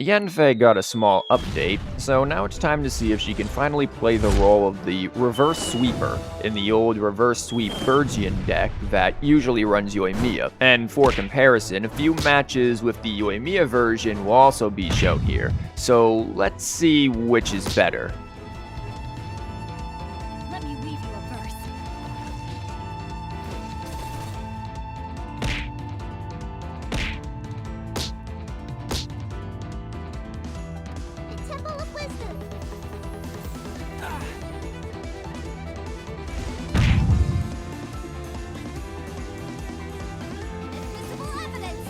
Yanfei got a small update, so now it's time to see if she can finally play the role of the reverse sweeper in the old reverse sweep Virgian deck that usually runs Yoimiya. And for comparison, a few matches with the Yoimiya version will also be shown here, so let's see which is better. Let me weave you a verse. The Temple of Wisdom. Invisible evidence.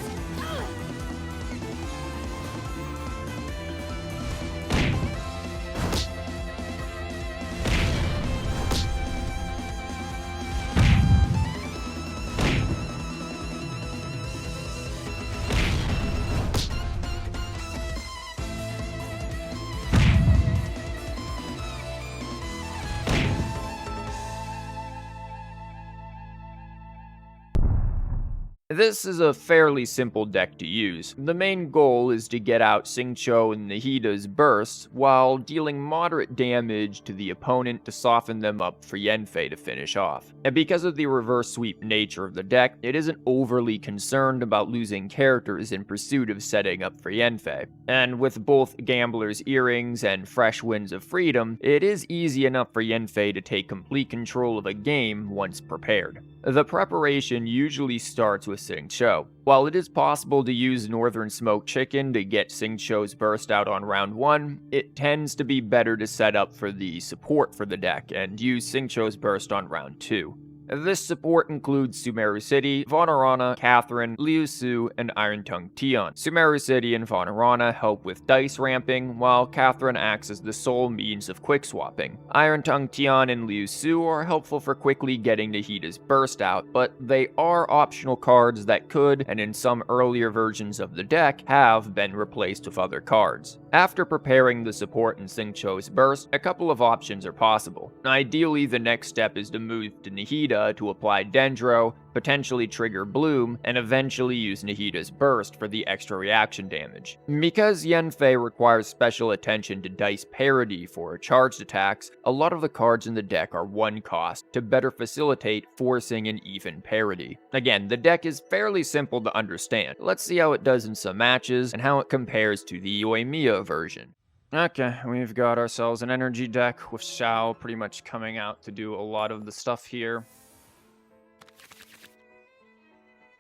This is a fairly simple deck to use. The main goal is to get out Xingqiu and Nahida's bursts while dealing moderate damage to the opponent to soften them up for Yanfei to finish off. And because of the reverse sweep nature of the deck, it isn't overly concerned about losing characters in pursuit of setting up for Yanfei. And with both Gambler's Earrings and Fresh Winds of Freedom, it is easy enough for Yanfei to take complete control of a game once prepared. The preparation usually starts with Xingqiu. While it is possible to use Northern Smoke Chicken to get Xingqiu's burst out on round 1, it tends to be better to set up for the support for the deck and use Xingqiu's burst on round 2. This support includes Sumeru City, Vonarana, Catherine, Liu Su, and Iron Tongue Tian. Sumeru City and Vonarana help with dice ramping, while Catherine acts as the sole means of quick swapping. Iron Tongue Tian and Liu Su are helpful for quickly getting Nahida's burst out, but they are optional cards that could, and in some earlier versions of the deck, have been replaced with other cards. After preparing the support in Xingqiu's burst, a couple of options are possible. Ideally, the next step is to move to Nahida to apply Dendro, potentially trigger Bloom, and eventually use Nahida's burst for the extra reaction damage. Because Yanfei requires special attention to dice parity for charged attacks, a lot of the cards in the deck are 1 cost to better facilitate forcing an even parity. Again, the deck is fairly simple to understand. Let's see how it does in some matches and how it compares to the Yoimiya version. Okay, we've got ourselves an energy deck with Xiao pretty much coming out to do a lot of the stuff here.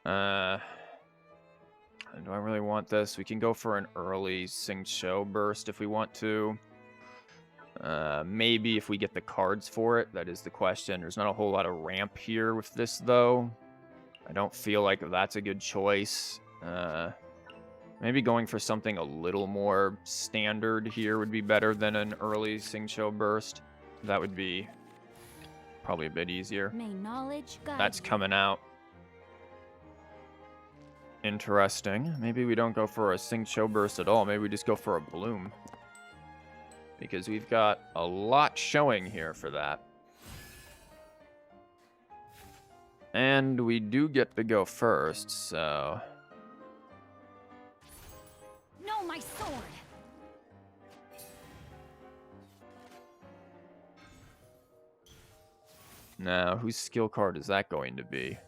Do I really want this? We can go for an early Xingqiu burst if we want to. Maybe if we get the cards for it, that is the question. There's not a whole lot of ramp here with this, though. I don't feel like that's a good choice. Maybe going for something a little more standard here would be better than an early Xingqiu burst. That would be probably a bit easier. May knowledge guide That's you. coming out. Interesting. Maybe we don't go for a Xingqiu burst at all. Maybe we just go for a Bloom. Because we've got a lot showing here for that. And we do get to go first, so... Know my sword. Now, whose skill card is that going to be?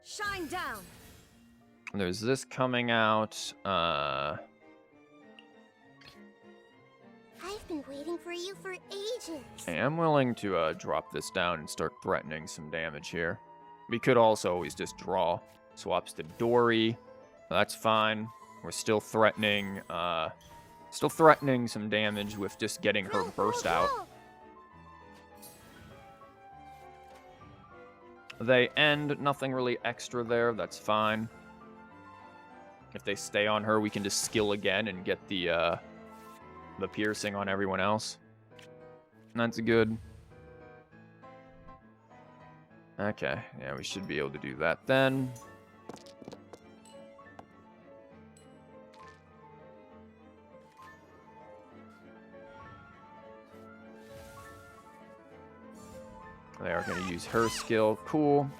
Shine down. There's this coming out. I've been waiting for you for ages. I am willing to drop this down and start threatening some damage here. We could also always just draw. Swaps to Dory. That's fine. We're still threatening some damage with just getting her burst out. They end, nothing really extra there, that's fine. If they stay on her, we can just skill again and get the piercing on everyone else. That's good. Okay, yeah, we should be able to do that then. They are going to use her skill. Cool.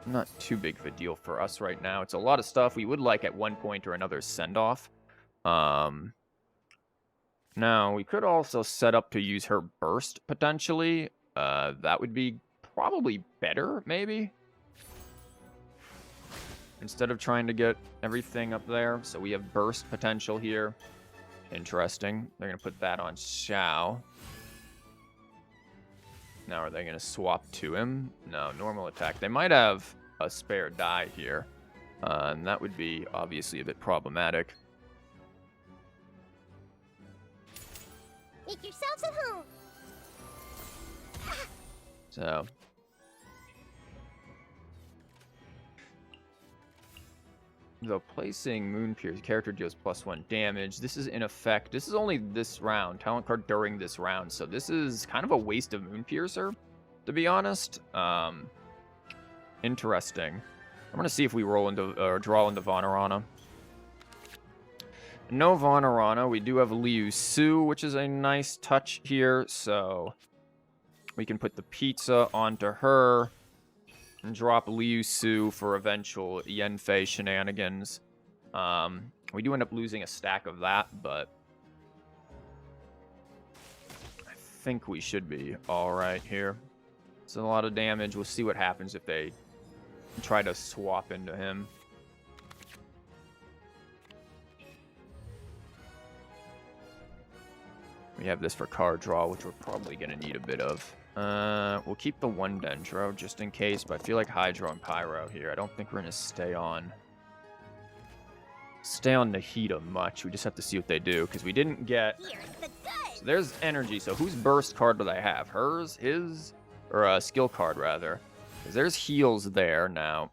Not too big of a deal for us right now. It's a lot of stuff we would like at one point or another send-off. Now, we could also set up to use her burst, potentially. That would be probably better, maybe? Instead of trying to get everything up there. So we have burst potential here. Interesting. They're going to put that on Xiao. Now, are they going to swap to him? No, normal attack. They might have a spare die here. And that would be obviously a bit problematic. Make yourselves at home. So. Though placing Moon Pierce, character deals +1 damage. This is in effect. This is only this round. Talent card during this round. So this is kind of a waste of Moon Piercer, to be honest. Interesting. I'm going to see if we roll into or draw into Vonarana. No Vonarana. We do have Liu Su, which is a nice touch here. So we can put the pizza onto her and drop Liu Su for eventual Yanfei shenanigans. We do end up losing a stack of that, but I think we should be all right here. It's a lot of damage. We'll see what happens if they try to swap into him. We have this for card draw, which we're probably going to need a bit of. We'll keep the one Dendro just in case, but I feel like Hydro and Pyro here. I don't think we're going to stay on Nahida much. We just have to see what they do, because we didn't get... So there's energy. So whose burst card do they have? Hers? His? Or a skill card, rather. Because there's heals there now.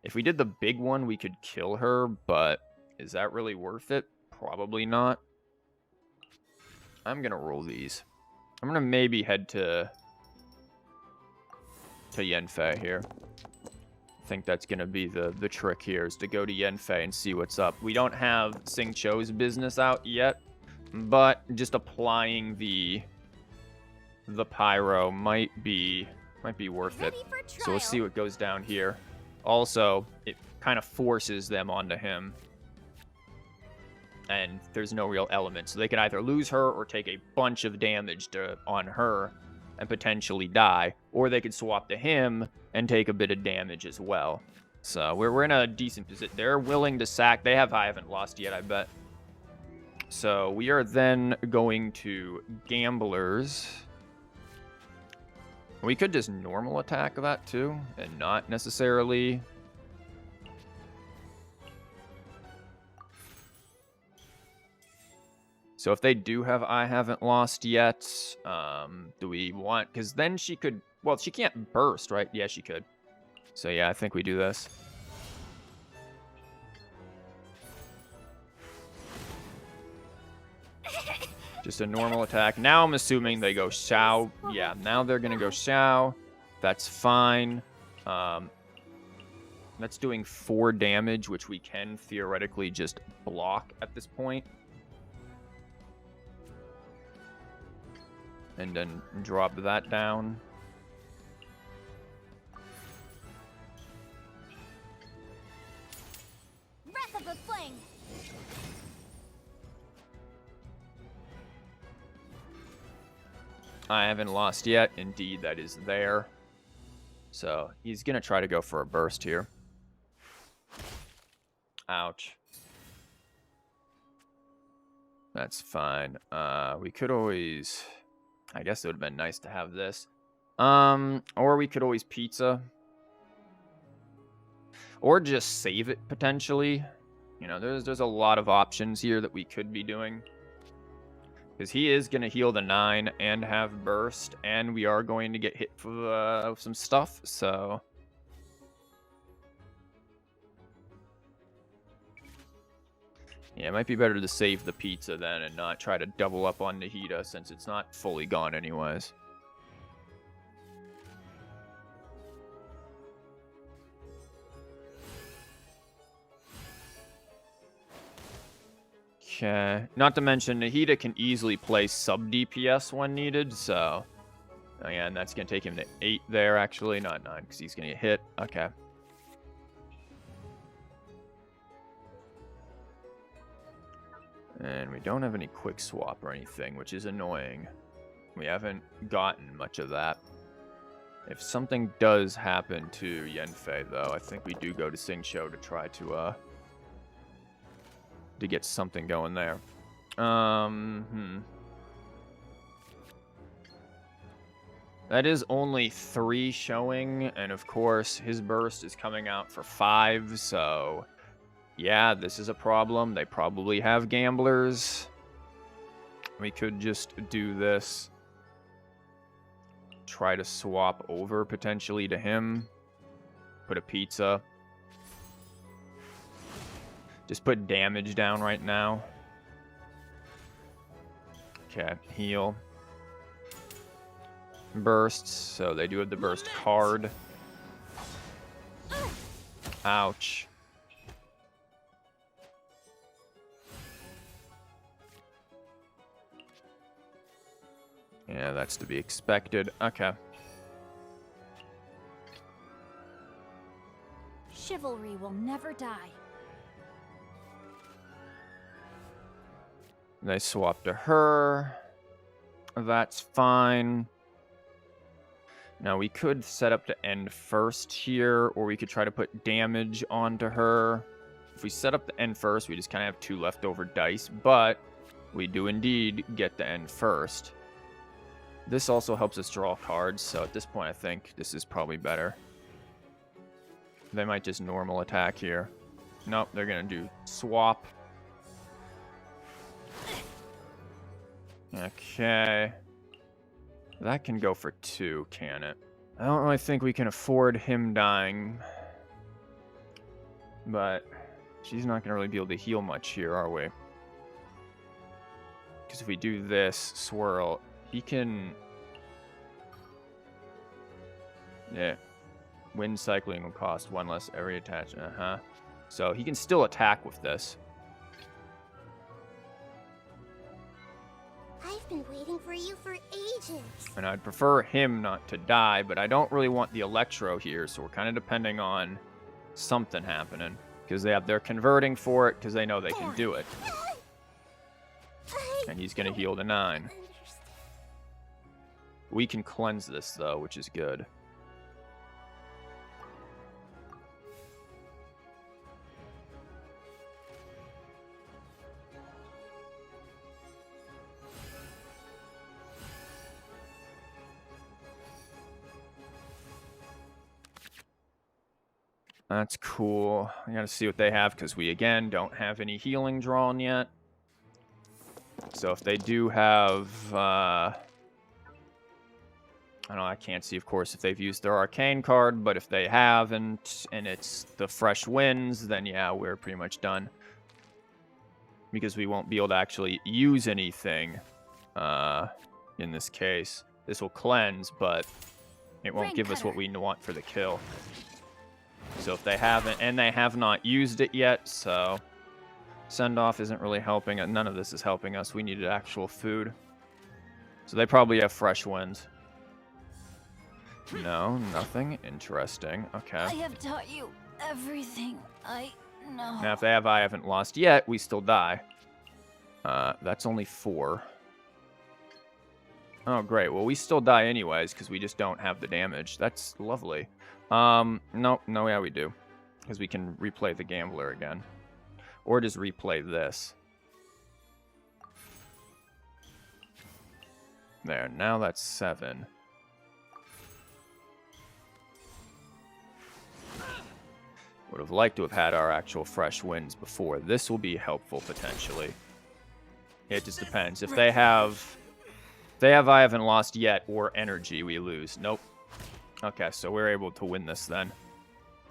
If we did the big one, we could kill her, but is that really worth it? Probably not. I'm going to roll these. I'm going to maybe head to Yanfei here. I think that's going to be the trick here, is to go to Yanfei and see what's up. We don't have Xingqiu's business out yet, but just applying the pyro might be worth it. So we'll see what goes down here. Also, it kind of forces them onto him. And there's no real element. So they can either lose her or take a bunch of damage on her and potentially die. Or they could swap to him and take a bit of damage as well. So we're in a decent position. They're willing to sack. I haven't lost yet, I bet. So we are then going to Gamblers. We could just normal attack that too, and not necessarily... So if they do have I haven't lost yet, do we want... Because then she could... Well, she can't burst, right? Yeah, she could. So yeah, I think we do this. Just a normal attack. Now I'm assuming they go Xiao. Yeah, now they're going to go Xiao. That's fine. That's doing 4 damage, which we can theoretically just block at this point. And then drop that down. Breath of the Flame. I haven't lost yet. Indeed, that is there. So he's going to try to go for a burst here. Ouch. That's fine. We could always... I guess it would have been nice to have this. Or we could always pizza. Or just save it, potentially. You know, there's a lot of options here that we could be doing. Because he is going to heal the 9 and have burst. And we are going to get hit for some stuff, so... Yeah, it might be better to save the pizza then and not try to double up on Nahida since it's not fully gone anyways. Okay. Not to mention, Nahida can easily play sub-DPS when needed, so... Oh yeah, and that's going to take him to 8 there, actually. Not 9, because he's going to get hit. Okay. And we don't have any quick swap or anything, which is annoying. We haven't gotten much of that. If something does happen to Yanfei, though, I think we do go to Xingqiu to try to get something going there. That is only 3 showing, and of course, his burst is coming out for 5, so... Yeah, this is a problem. They probably have gamblers. We could just do this. Try to swap over, potentially, to him. Put a pizza. Just put damage down right now. Okay, heal. Bursts, so they do have the burst card. Ouch. Yeah, that's to be expected. Okay. Chivalry will never die. They swap to her. That's fine. Now, we could set up to end first here, or we could try to put damage onto her. If we set up the end first, we just kind of have 2 leftover dice, but we do indeed get the end first. This also helps us draw cards, so at this point I think this is probably better. They might just normal attack here. Nope, they're going to do swap. Okay. That can go for 2, can it? I don't really think we can afford him dying. But she's not going to really be able to heal much here, are we? Because if we do this, swirl... He can... Yeah. Wind cycling will cost 1 less every attach. So he can still attack with this. I've been waiting for you for ages. And I'd prefer him not to die, but I don't really want the Electro here, so we're kind of depending on something happening. Because they're converting for it, because they know they can do it. And he's going to heal to 9. We can cleanse this, though, which is good. That's cool. I gotta see what they have, because we, again, don't have any healing drawn yet. So if they do have... I don't know, I can't see, of course, if they've used their arcane card, but if they haven't, and it's the fresh winds, then yeah, we're pretty much done. Because we won't be able to actually use anything in this case. This will cleanse, but it won't give us what we want for the kill. So if they haven't, and they have not used it yet, so send-off isn't really helping. None of this is helping us. We needed actual food. So they probably have fresh winds. No, nothing. Interesting. Okay. I have taught you everything I know. Now, if they have I haven't lost yet, we still die. That's only 4. Oh, great. Well, we still die anyways, because we just don't have the damage. That's lovely. Nope. No, yeah, we do. Because we can replay the Gambler again. Or just replay this. There, now that's 7. Would have liked to have had our actual fresh winds before. This will be helpful, potentially. It just depends. If they have I haven't lost yet, or energy, we lose. Nope. Okay, so we're able to win this then.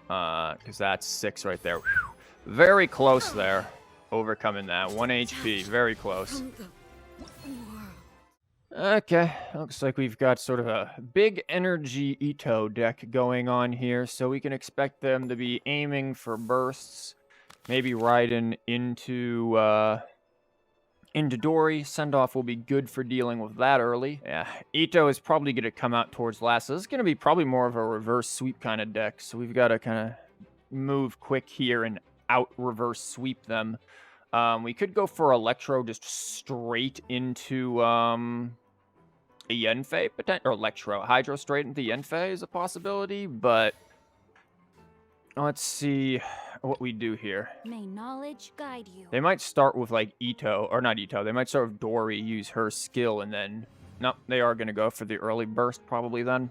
Because that's 6 right there. Whew. Very close there. Overcoming that. 1 HP. Very close. Okay. Looks like we've got sort of a big energy Itto deck going on here. So we can expect them to be aiming for bursts. Maybe Raiden into Dory. Send-off will be good for dealing with that early. Yeah, Itto is probably going to come out towards last. So this is going to be probably more of a reverse sweep kind of deck. So we've got to kind of move quick here and out reverse sweep them. We could go for Electro just straight into a Yanfei, or Electro. Hydro straight into Yanfei is a possibility, but let's see what we do here. May knowledge guide you. They might start with, like, Itto, or not Itto, they might start with Dory, use her skill, and then... No, they are going to go for the early burst, probably, then.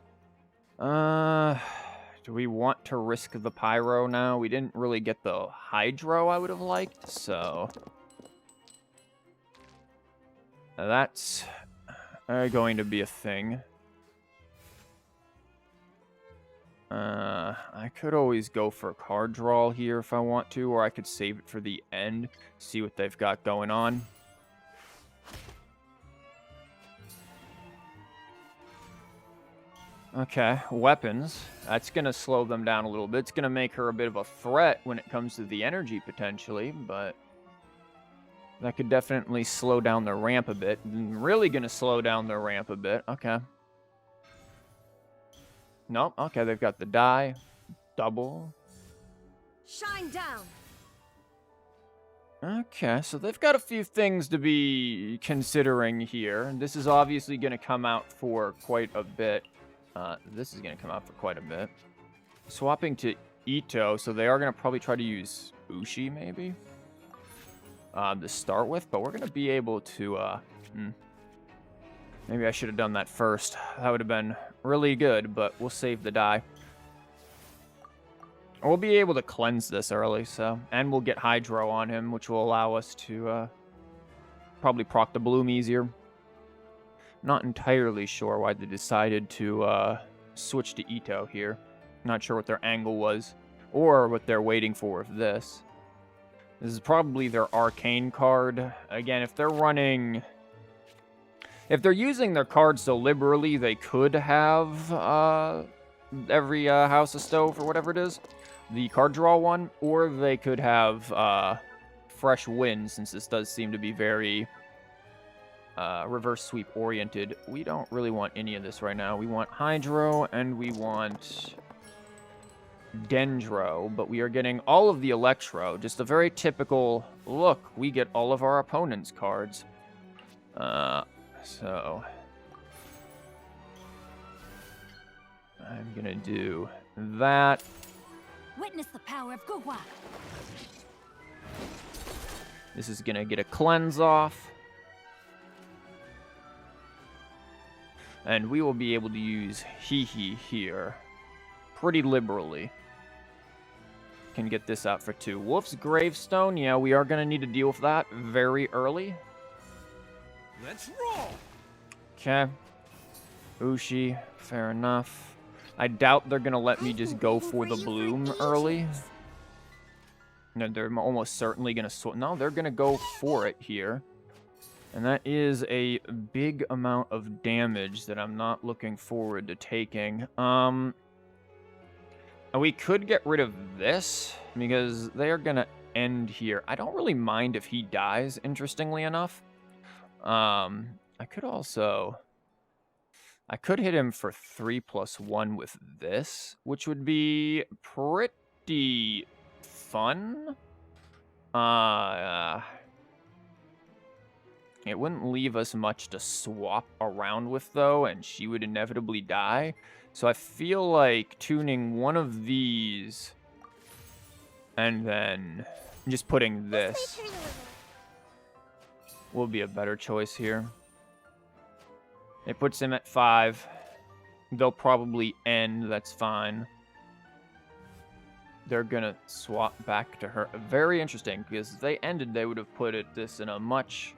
Do we want to risk the Pyro now? We didn't really get the Hydro I would have liked, so... That's going to be a thing. I could always go for a card draw here if I want to, or I could save it for the end, see what they've got going on. Okay, weapons. That's going to slow them down a little bit. It's going to make her a bit of a threat when it comes to the energy, potentially, but that could definitely slow down their ramp a bit. Really going to slow down their ramp a bit. Okay. Nope. Okay, they've got the die. Double. Shine down. Okay, so they've got a few things to be considering here. This is obviously going to come out for quite a bit. This is going to come out for quite a bit. Swapping to Itto, so they are going to probably try to use Ushi, maybe? To start with, but we're going to be able to, Maybe I should have done that first. That would have been really good, but we'll save the die. We'll be able to cleanse this early, so... And we'll get Hydro on him, which will allow us to, probably proc the Bloom easier. Not entirely sure why they decided to, switch to Itto here. Not sure what their angle was, or what they're waiting for with this. This is probably their Arcane card. Again, if they're running... If they're using their cards so liberally, they could have every House of Stove or whatever it is, the card draw one, or they could have Fresh Wind, since this does seem to be very reverse sweep oriented. We don't really want any of this right now. We want Hydro and we want Dendro, but we are getting all of the Electro. Just a very typical look. We get all of our opponent's cards. So I'm gonna do that. Witness the power of Guhua. This is gonna get a cleanse off. And we will be able to use Hee here pretty liberally. Can get this out for 2. Wolf's Gravestone, yeah, we are gonna need to deal with that very early. Let's roll. Okay. Ushi, fair enough. I doubt they're gonna let me just go for the Bloom early. No, they're almost certainly gonna no, they're gonna go for it here. And that is a big amount of damage that I'm not looking forward to taking. We could get rid of this, because they are gonna end here. I don't really mind if he dies, interestingly enough. I could also... I could hit him for 3+1 with this, which would be pretty fun. It wouldn't leave us much to swap around with, though, and she would inevitably die. So I feel like tuning one of these and then just putting this will be a better choice here. It puts him at 5. They'll probably end. That's fine. They're going to swap back to her. Very interesting, because if they ended, they would have put this in a much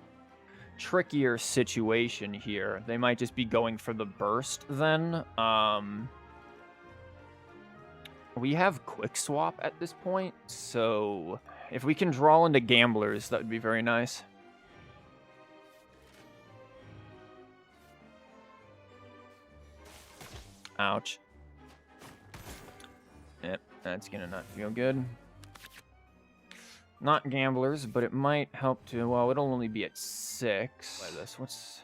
trickier situation here. They might just be going for the burst then. We have quick swap at this point, so if we can draw into gamblers, that would be very nice. Ouch. Yep, that's gonna not feel good. Not gamblers, but it might help to... Well, it'll only be at 6. By this, what's...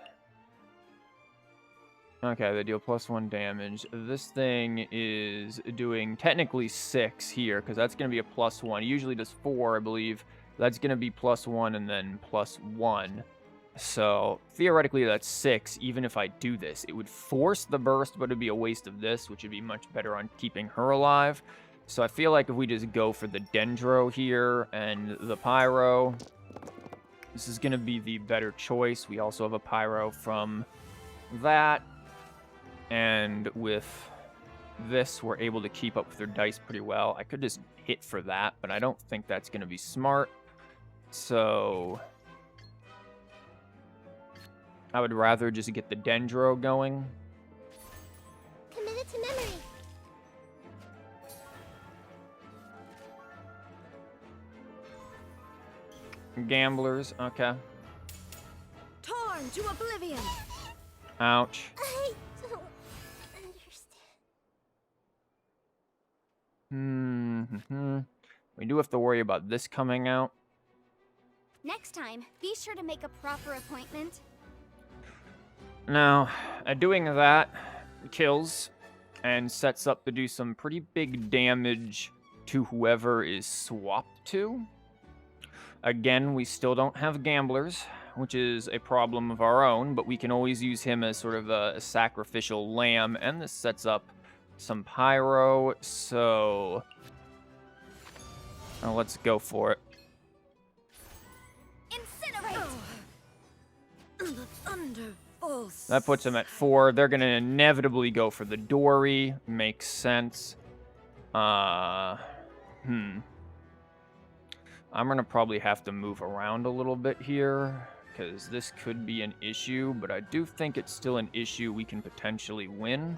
Okay, they deal +1 damage. This thing is doing technically 6 here, because that's going to be a +1. It usually does 4, I believe. That's going to be +1 and then +1. So theoretically that's 6. Even if I do this, it would force the burst, but it'd be a waste of this, which would be much better on keeping her alive. So I feel like if we just go for the Dendro here and the Pyro, this is going to be the better choice. We also have a Pyro from that. And with this, we're able to keep up with their dice pretty well. I could just hit for that, but I don't think that's going to be smart. So I would rather just get the Dendro going. Committed to memory. Gamblers, okay. Torn to oblivion. Ouch. I don't understand. We do have to worry about this coming out. Next time, be sure to make a proper appointment. Now, doing that kills and sets up to do some pretty big damage to whoever is swapped to. Again, we still don't have gamblers, which is a problem of our own, but we can always use him as sort of a sacrificial lamb, and this sets up some pyro, so let's go for it. Incinerate. The thunder falls. That puts him at 4. They're going to inevitably go for the Dory. Makes sense. I'm going to probably have to move around a little bit here, because this could be an issue, but I do think it's still an issue we can potentially win.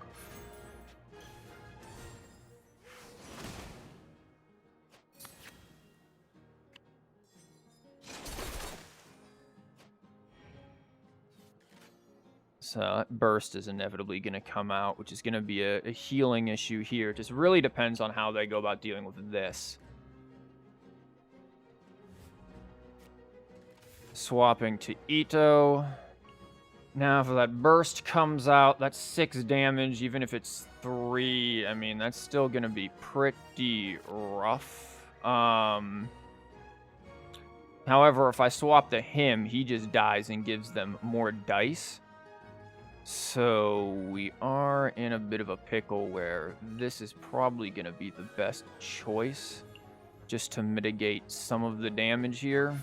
So that burst is inevitably going to come out, which is going to be a healing issue here. It just really depends on how they go about dealing with this. Swapping to Itto. Now, if that burst comes out, that's 6 damage. Even if it's 3, I mean, that's still going to be pretty rough. However, if I swap to him, he just dies and gives them more dice. So we are in a bit of a pickle where this is probably going to be the best choice just to mitigate some of the damage here.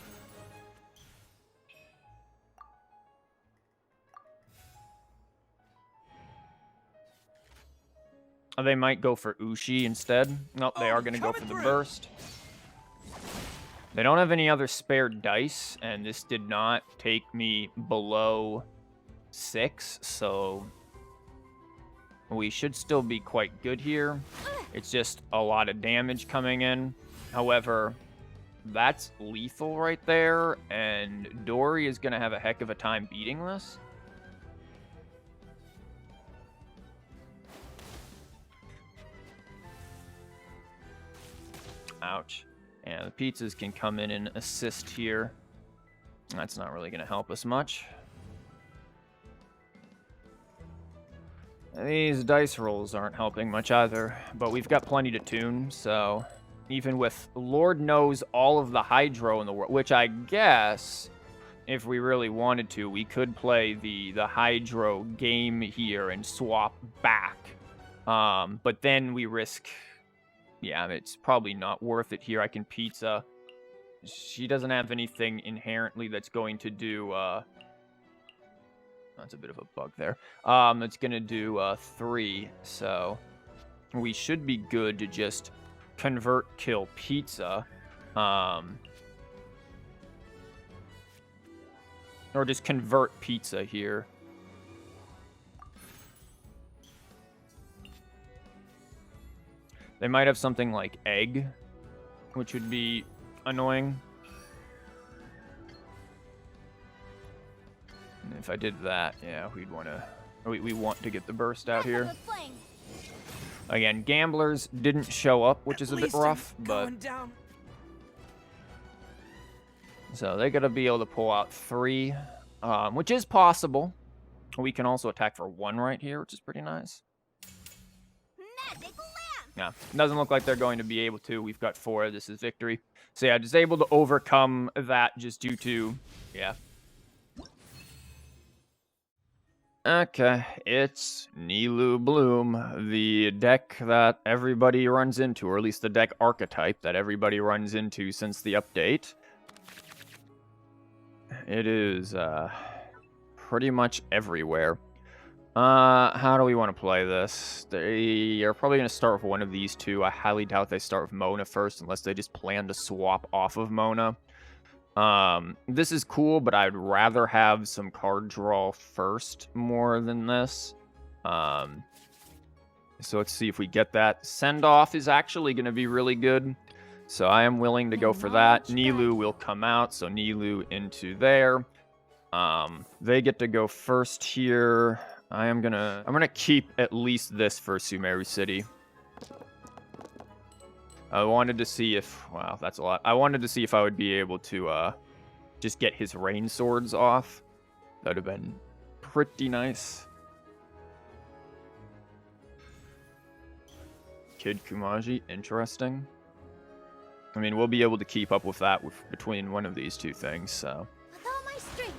They might go for Ushi instead. Nope, they are going to go for the burst. They don't have any other spare dice, and this did not take me below 6, so we should still be quite good here. It's just a lot of damage coming in. However, that's lethal right there, and Dory is going to have a heck of a time beating this. Ouch. And the pizzas can come in and assist here. That's not really going to help us much. These dice rolls aren't helping much either, but we've got plenty to tune, so even with Lord knows all of the Hydro in the world, which I guess, if we really wanted to, we could play the Hydro game here and swap back. But then we risk... Yeah, it's probably not worth it here. I can pizza. She doesn't have anything inherently that's going to do... That's a bit of a bug there. It's going to do 3, so we should be good to just convert, kill pizza. Or just convert pizza here. They might have something like egg, which would be annoying. And if I did that, yeah, we'd want to... We want to get the burst out here. Again, gamblers didn't show up, which is a bit rough, but... So they got to be able to pull out 3, which is possible. We can also attack for 1 right here, which is pretty nice. No, doesn't look like they're going to be able to. We've got 4. This is victory. So yeah, just able to overcome that just due to, yeah. Okay, it's Nilou Bloom, the deck that everybody runs into, or at least the deck archetype that everybody runs into since the update. It is pretty much everywhere. How do we want to play this? They are probably going to start with one of these two. I highly doubt they start with Mona first, unless they just plan to swap off of Mona. This is cool, but I'd rather have some card draw first more than this. So let's see if we get that. Send off is actually going to be really good. So I am willing to go for that. Nilou will come out, so Nilou into there. They get to go first here. I'm gonna keep at least this for Sumeru City. I wanted to see if, wow, that's a lot. I wanted to see if I would be able to just get his rain swords off. That would have been pretty nice. Kid Kumaji, interesting. I mean, we'll be able to keep up with that between one of these two things, so. With all my strength.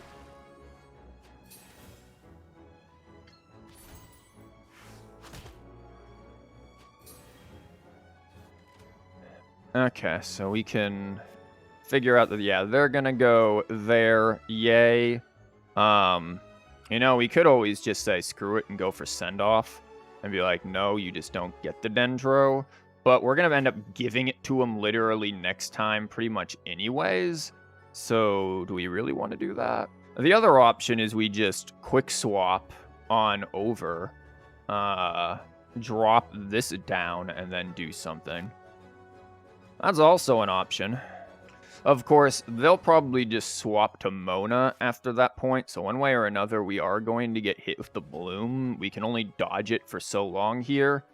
Okay, so we can figure out that, yeah, they're gonna go there, yay. You know, we could always just say screw it and go for send-off and be like, no, you just don't get the Dendro. But we're gonna end up giving it to him literally next time pretty much anyways. So do we really want to do that? The other option is we just quick swap on over, drop this down, and then do something. That's also an option. Of course, they'll probably just swap to Mona after that point, so one way or another, we are going to get hit with the Bloom. We can only dodge it for so long here.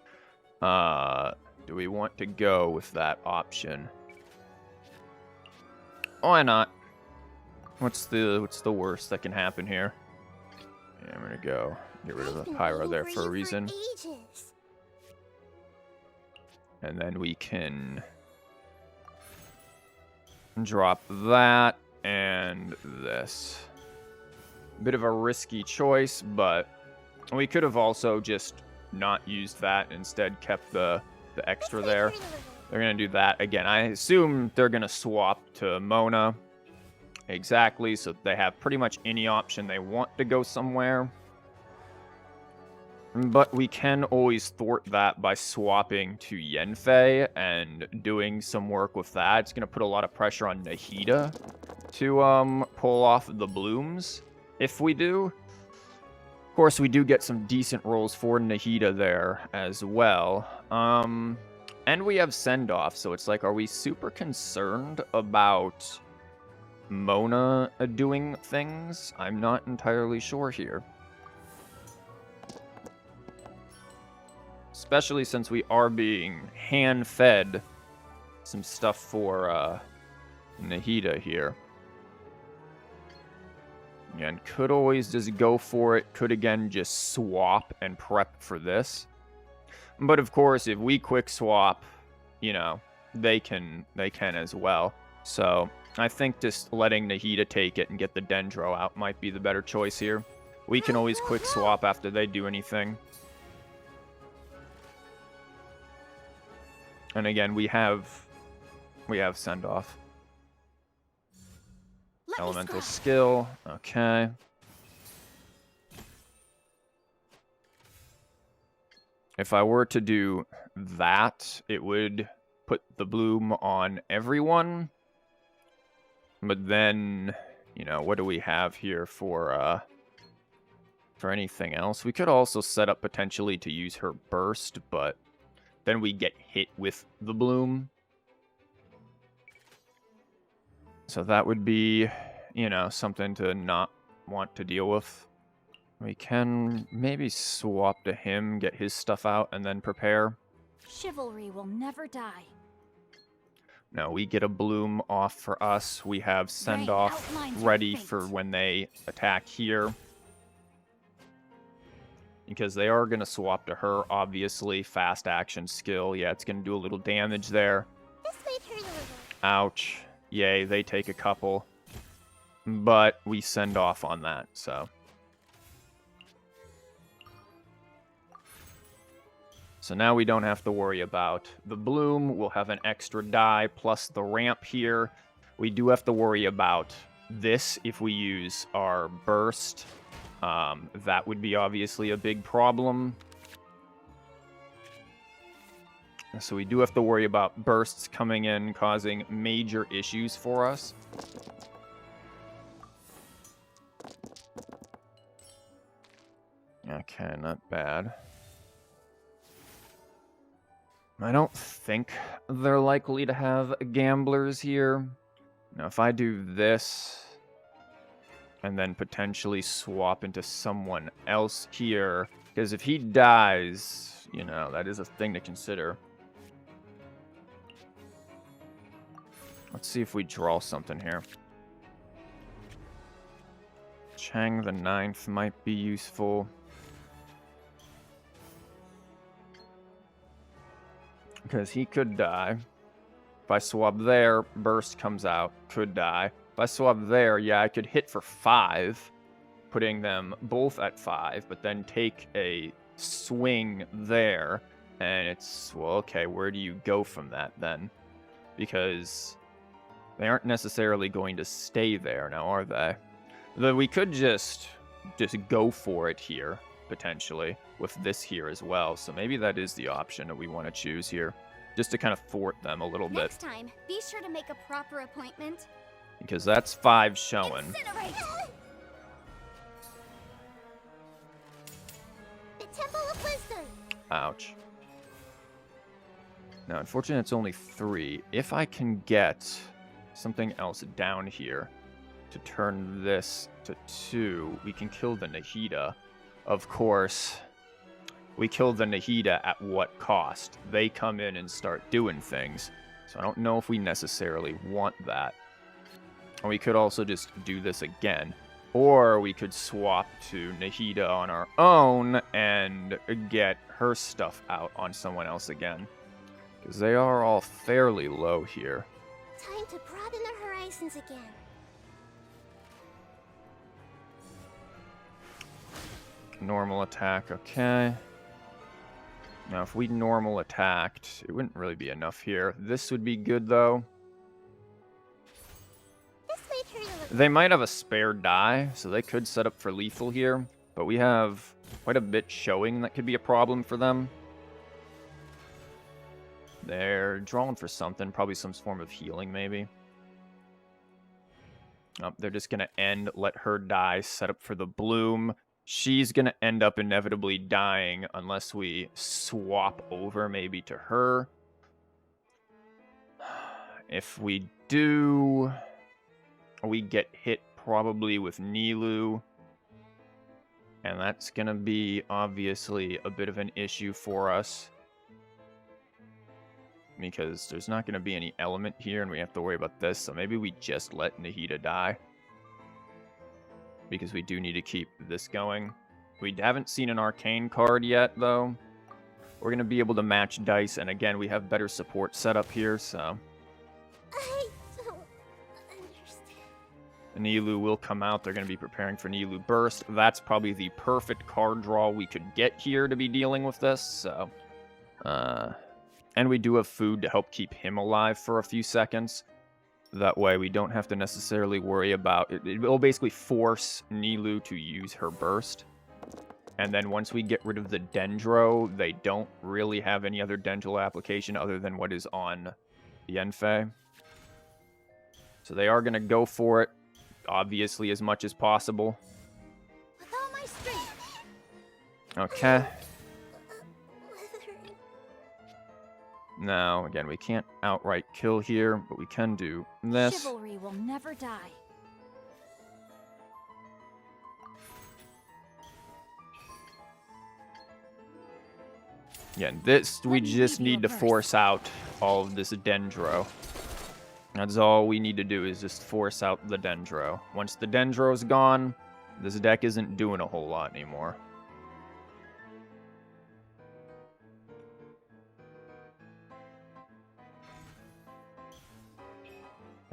Do we want to go with that option? Why not? What's the worst that can happen here? Yeah, I'm gonna go get rid of the Pyro there for a reason. And then we can drop that and this. Bit of a risky choice, but we could have also just not used that, instead kept the extra there. They're going to do that again. I assume they're going to swap to Mona. Exactly, so they have pretty much any option they want to go somewhere. But we can always thwart that by swapping to Yanfei and doing some work with that. It's going to put a lot of pressure on Nahida to pull off the blooms, if we do. Of course, we do get some decent rolls for Nahida there as well. And we have send-off, so it's like, are we super concerned about Mona doing things? I'm not entirely sure here. Especially since we are being hand-fed some stuff for Nahida here. Again, could always just go for it. Could, again, just swap and prep for this. But, of course, if we quick swap, you know, they can as well. So, I think just letting Nahida take it and get the Dendro out might be the better choice here. We can always quick swap after they do anything. And again, we have send off. Elemental skill. Okay. If I were to do that, it would put the bloom on everyone. But then, you know, what do we have here for anything else? We could also set up potentially to use her burst, but then we get hit with the bloom. So that would be, you know, something to not want to deal with. We can maybe swap to him, get his stuff out, and then prepare. Chivalry will never die. No, we get a bloom off for us. We have send off ready for when they attack here. because they are going to swap to her, obviously. Fast action skill. Yeah, it's going to do a little damage there. This might hurt a little. Ouch. Yay, they take a couple. But we send off on that, so. So now we don't have to worry about the bloom. We'll have an extra die plus the ramp here. We do have to worry about this if we use our burst. That would be obviously a big problem. So we do have to worry about bursts coming in, causing major issues for us. Okay, not bad. I don't think they're likely to have gamblers here. Now, if I do this, and then potentially swap into someone else here, because if he dies, you know, that is a thing to consider. Let's see if we draw something here. Chang the Ninth might be useful. Because he could die. If I swap there, burst comes out, could die. If I swap there, yeah, I could hit for 5, putting them both at 5, but then take a swing there, and it's, well, okay, where do you go from that then? Because they aren't necessarily going to stay there now, are they? Though we could just go for it here, potentially, with this here as well. So maybe that is the option that we want to choose here, just to kind of thwart them a little bit. Next time, be sure to make a proper appointment. Because that's 5 showing. Incinerate! The Temple of Wisdom. Ouch. Now, unfortunately, it's only 3. If I can get something else down here to turn this to 2, we can kill the Nahida. Of course, we kill the Nahida at what cost? They come in and start doing things. So I don't know if we necessarily want that. Or we could also just do this again. Or we could swap to Nahida on our own and get her stuff out on someone else again. Because they are all fairly low here. Time to broaden the horizons again. Normal attack, okay. Now, if we normal attacked, it wouldn't really be enough here. This would be good, though. This might hurt a little. They might have a spare die, so they could set up for lethal here. But we have quite a bit showing that could be a problem for them. They're drawing for something, probably some form of healing, maybe. Oh, they're just going to end, let her die, set up for the bloom. She's going to end up inevitably dying unless we swap over maybe to her. If we do, we get hit probably with Nilou. And that's going to be obviously a bit of an issue for us. Because there's not going to be any element here and we have to worry about this. So maybe we just let Nahida die. Because we do need to keep this going. We haven't seen an arcane card yet, though. We're going to be able to match dice, and again, we have better support set up here, so... I don't understand. Nilou will come out. They're going to be preparing for Nilou Burst. That's probably the perfect card draw we could get here to be dealing with this, so... And we do have food to help keep him alive for a few seconds. That way we don't have to necessarily worry about it. It will basically force Nilou to use her burst. And then once we get rid of the Dendro, they don't really have any other Dendro application other than what is on Yanfei. So they are going to go for it, obviously, as much as possible. With all my strength. Okay. Now, again, we can't outright kill here, but we can do this. Chivalry will never die. Again, this, we just need to force out all of this Dendro. That's all we need to do is just force out the Dendro. Once the Dendro's gone, this deck isn't doing a whole lot anymore.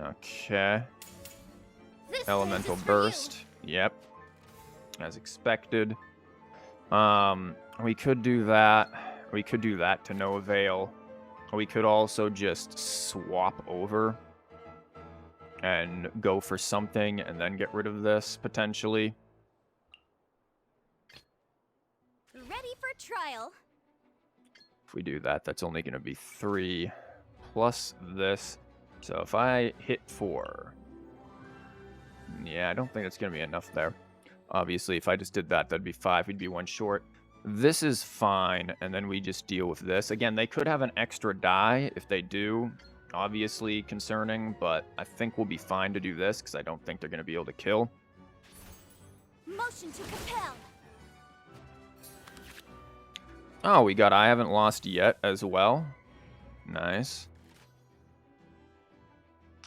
Okay. This Elemental phase is for burst. Yep. As expected. We could do that. We could do that to no avail. We could also just swap over and go for something and then get rid of this, potentially. you. Ready for trial. If we do that, that's only going to be 3 plus this. So if I hit 4... Yeah, I don't think it's going to be enough there. Obviously, if I just did that, that'd be 5. We'd be 1 short. This is fine, and then we just deal with this. Again, they could have an extra die. If they do, obviously concerning, but I think we'll be fine to do this, because I don't think they're going to be able to kill. Motion to compel. Oh, we got I Haven't Lost Yet as well. Nice.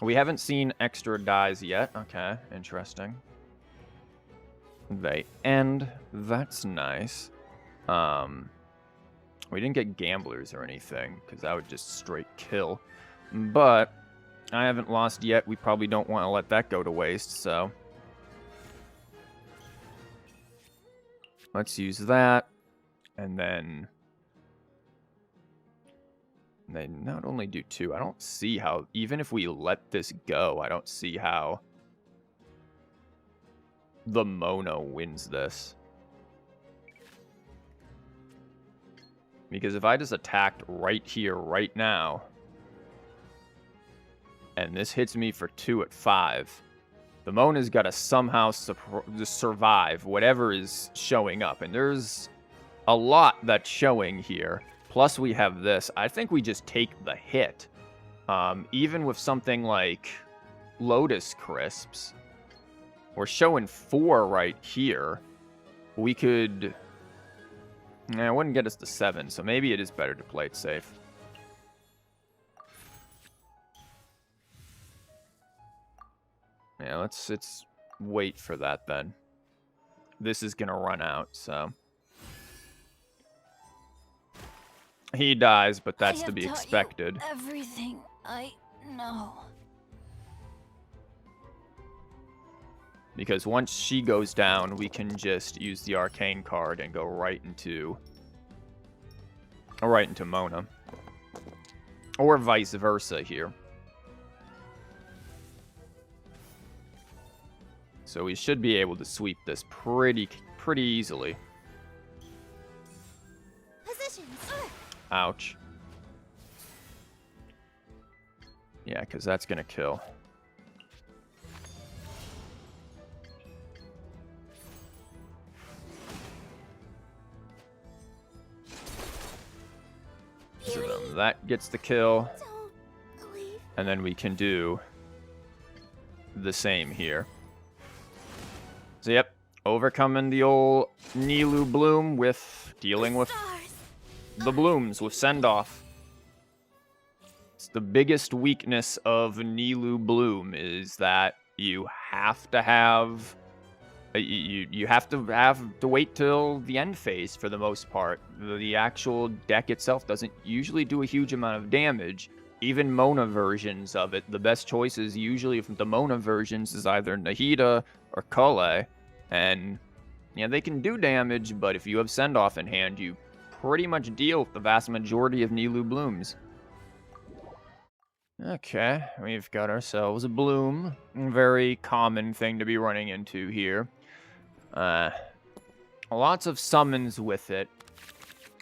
We haven't seen extra dies yet. Okay, interesting. They end. That's nice. We didn't get gamblers or anything, because that would just straight kill. But I Haven't Lost Yet. We probably don't want to let that go to waste, so let's use that. And then they not only do 2, I don't see how, even if we let this go, I don't see how the Mono wins this. Because if I just attacked right here, right now, and this hits me for 2 at 5, the Mona's got to somehow survive whatever is showing up. And there's a lot that's showing here. Plus we have this. I think we just take the hit. Even with something like Lotus Crisps, we're showing 4 right here. We could... Nah, it wouldn't get us to 7, so maybe it is better to play it safe. Yeah, let's wait for that then. This is gonna run out, so... He dies, but that's to be expected. Everything I know. Because once she goes down, we can just use the arcane card and go right into Mona. Or vice versa here. So we should be able to sweep this pretty easily. Positions. Ouch. Yeah, because that's going to kill. So then that gets the kill. Don't leave. And then we can do the same here. So yep, overcoming the old Nilou bloom with dealing with the blooms with send-off. It's the biggest weakness of Nilou bloom is that you have to have you have to wait till the end phase for the most part. The actual deck itself doesn't usually do a huge amount of damage. Even Mona versions of it, the best choices usually from the Mona versions is either Nahida or Kale. And yeah, they can do damage, but if you have send-off in hand, you pretty much deal with the vast majority of Nilou blooms. Okay, we've got ourselves a bloom. Very common thing to be running into here. Lots of summons with it.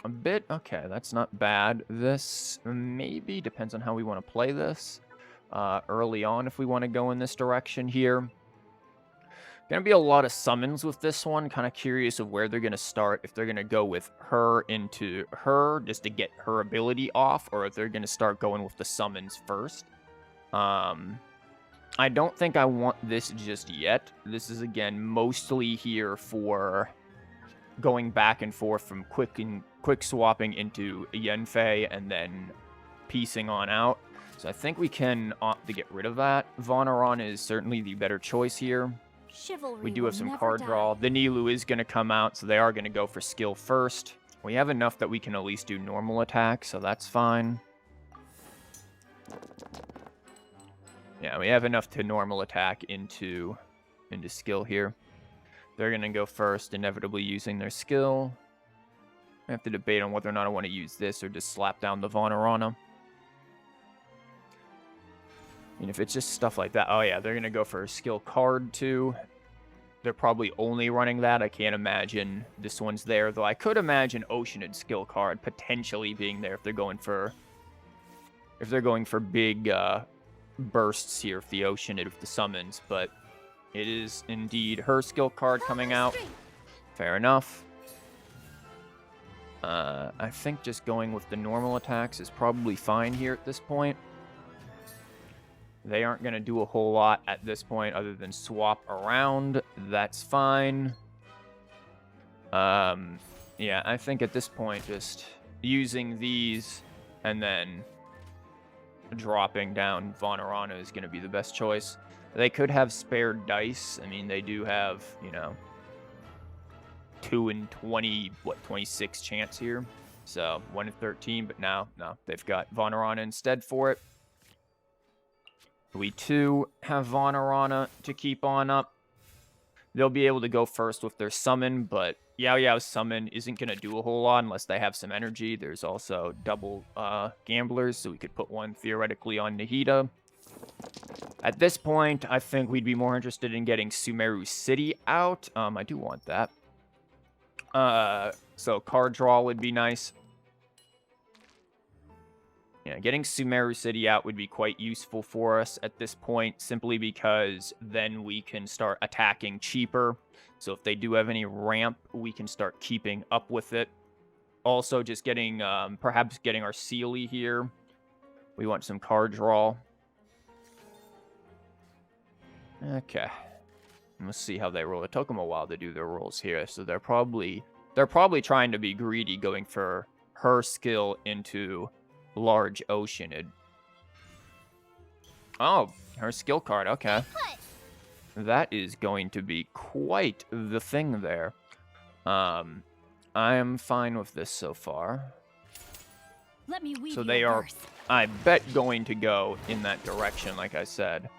A bit, okay, that's not bad. This maybe depends on how we want to play this. Early on, if we want to go in this direction here. Gonna be a lot of summons with this one. Kind of curious of where they're gonna start. If they're gonna go with her into her just to get her ability off, or if they're gonna start going with the summons first. I don't think I want this just yet. This is again mostly here for going back and forth from quick swapping into Yanfei and then piecing on out. So I think we can opt to get rid of that. Vonaron is certainly the better choice here. Chivalry We do have some will card never draw. die. The Nilou is going to come out, so they are going to go for skill first. We have enough that we can at least do normal attack, so that's fine. Yeah, we have enough to normal attack into skill here. They're going to go first, inevitably using their skill. I have to debate on whether or not I want to use this or just slap down the Vonarana. And if it's just stuff like that, oh yeah, they're going to go for a skill card too. They're probably only running that. I can't imagine this one's there, though I could imagine Oceanid skill card potentially being there if they're going for big bursts here for the Oceanid with the summons, but it is indeed her skill card coming out. Fair enough. I think just going with the normal attacks is probably fine here at this point. They aren't going to do a whole lot at this point other than swap around. That's fine. Yeah, I think at this point just using these and then dropping down Vonarana is going to be the best choice. They could have spared dice. I mean, they do have, 2 in 20, 26 chance here. So 1 in 13, but no, they've got Vonarana instead for it. We too have Vonarana to keep on up. They'll be able to go first with their summon, but YaoYao's summon isn't going to do a whole lot unless they have some energy. There's also double gamblers, so we could put one theoretically on Nahida. At this point, I think we'd be more interested in getting Sumeru City out. I do want that. So card draw would be nice. Yeah, getting Sumeru City out would be quite useful for us at this point, simply because then we can start attacking cheaper. So if they do have any ramp, we can start keeping up with it. Also, just getting, perhaps getting our Sealy here. We want some card draw. Okay. Let's see how they roll. It took them a while to do their rolls here, so they're probably trying to be greedy, going for her skill into large Oceanid. Oh, her skill card. Okay. That is going to be quite the thing there. I am fine with this so far. Let me weave So you they a are, verse. I bet, going to go in that direction, like I said.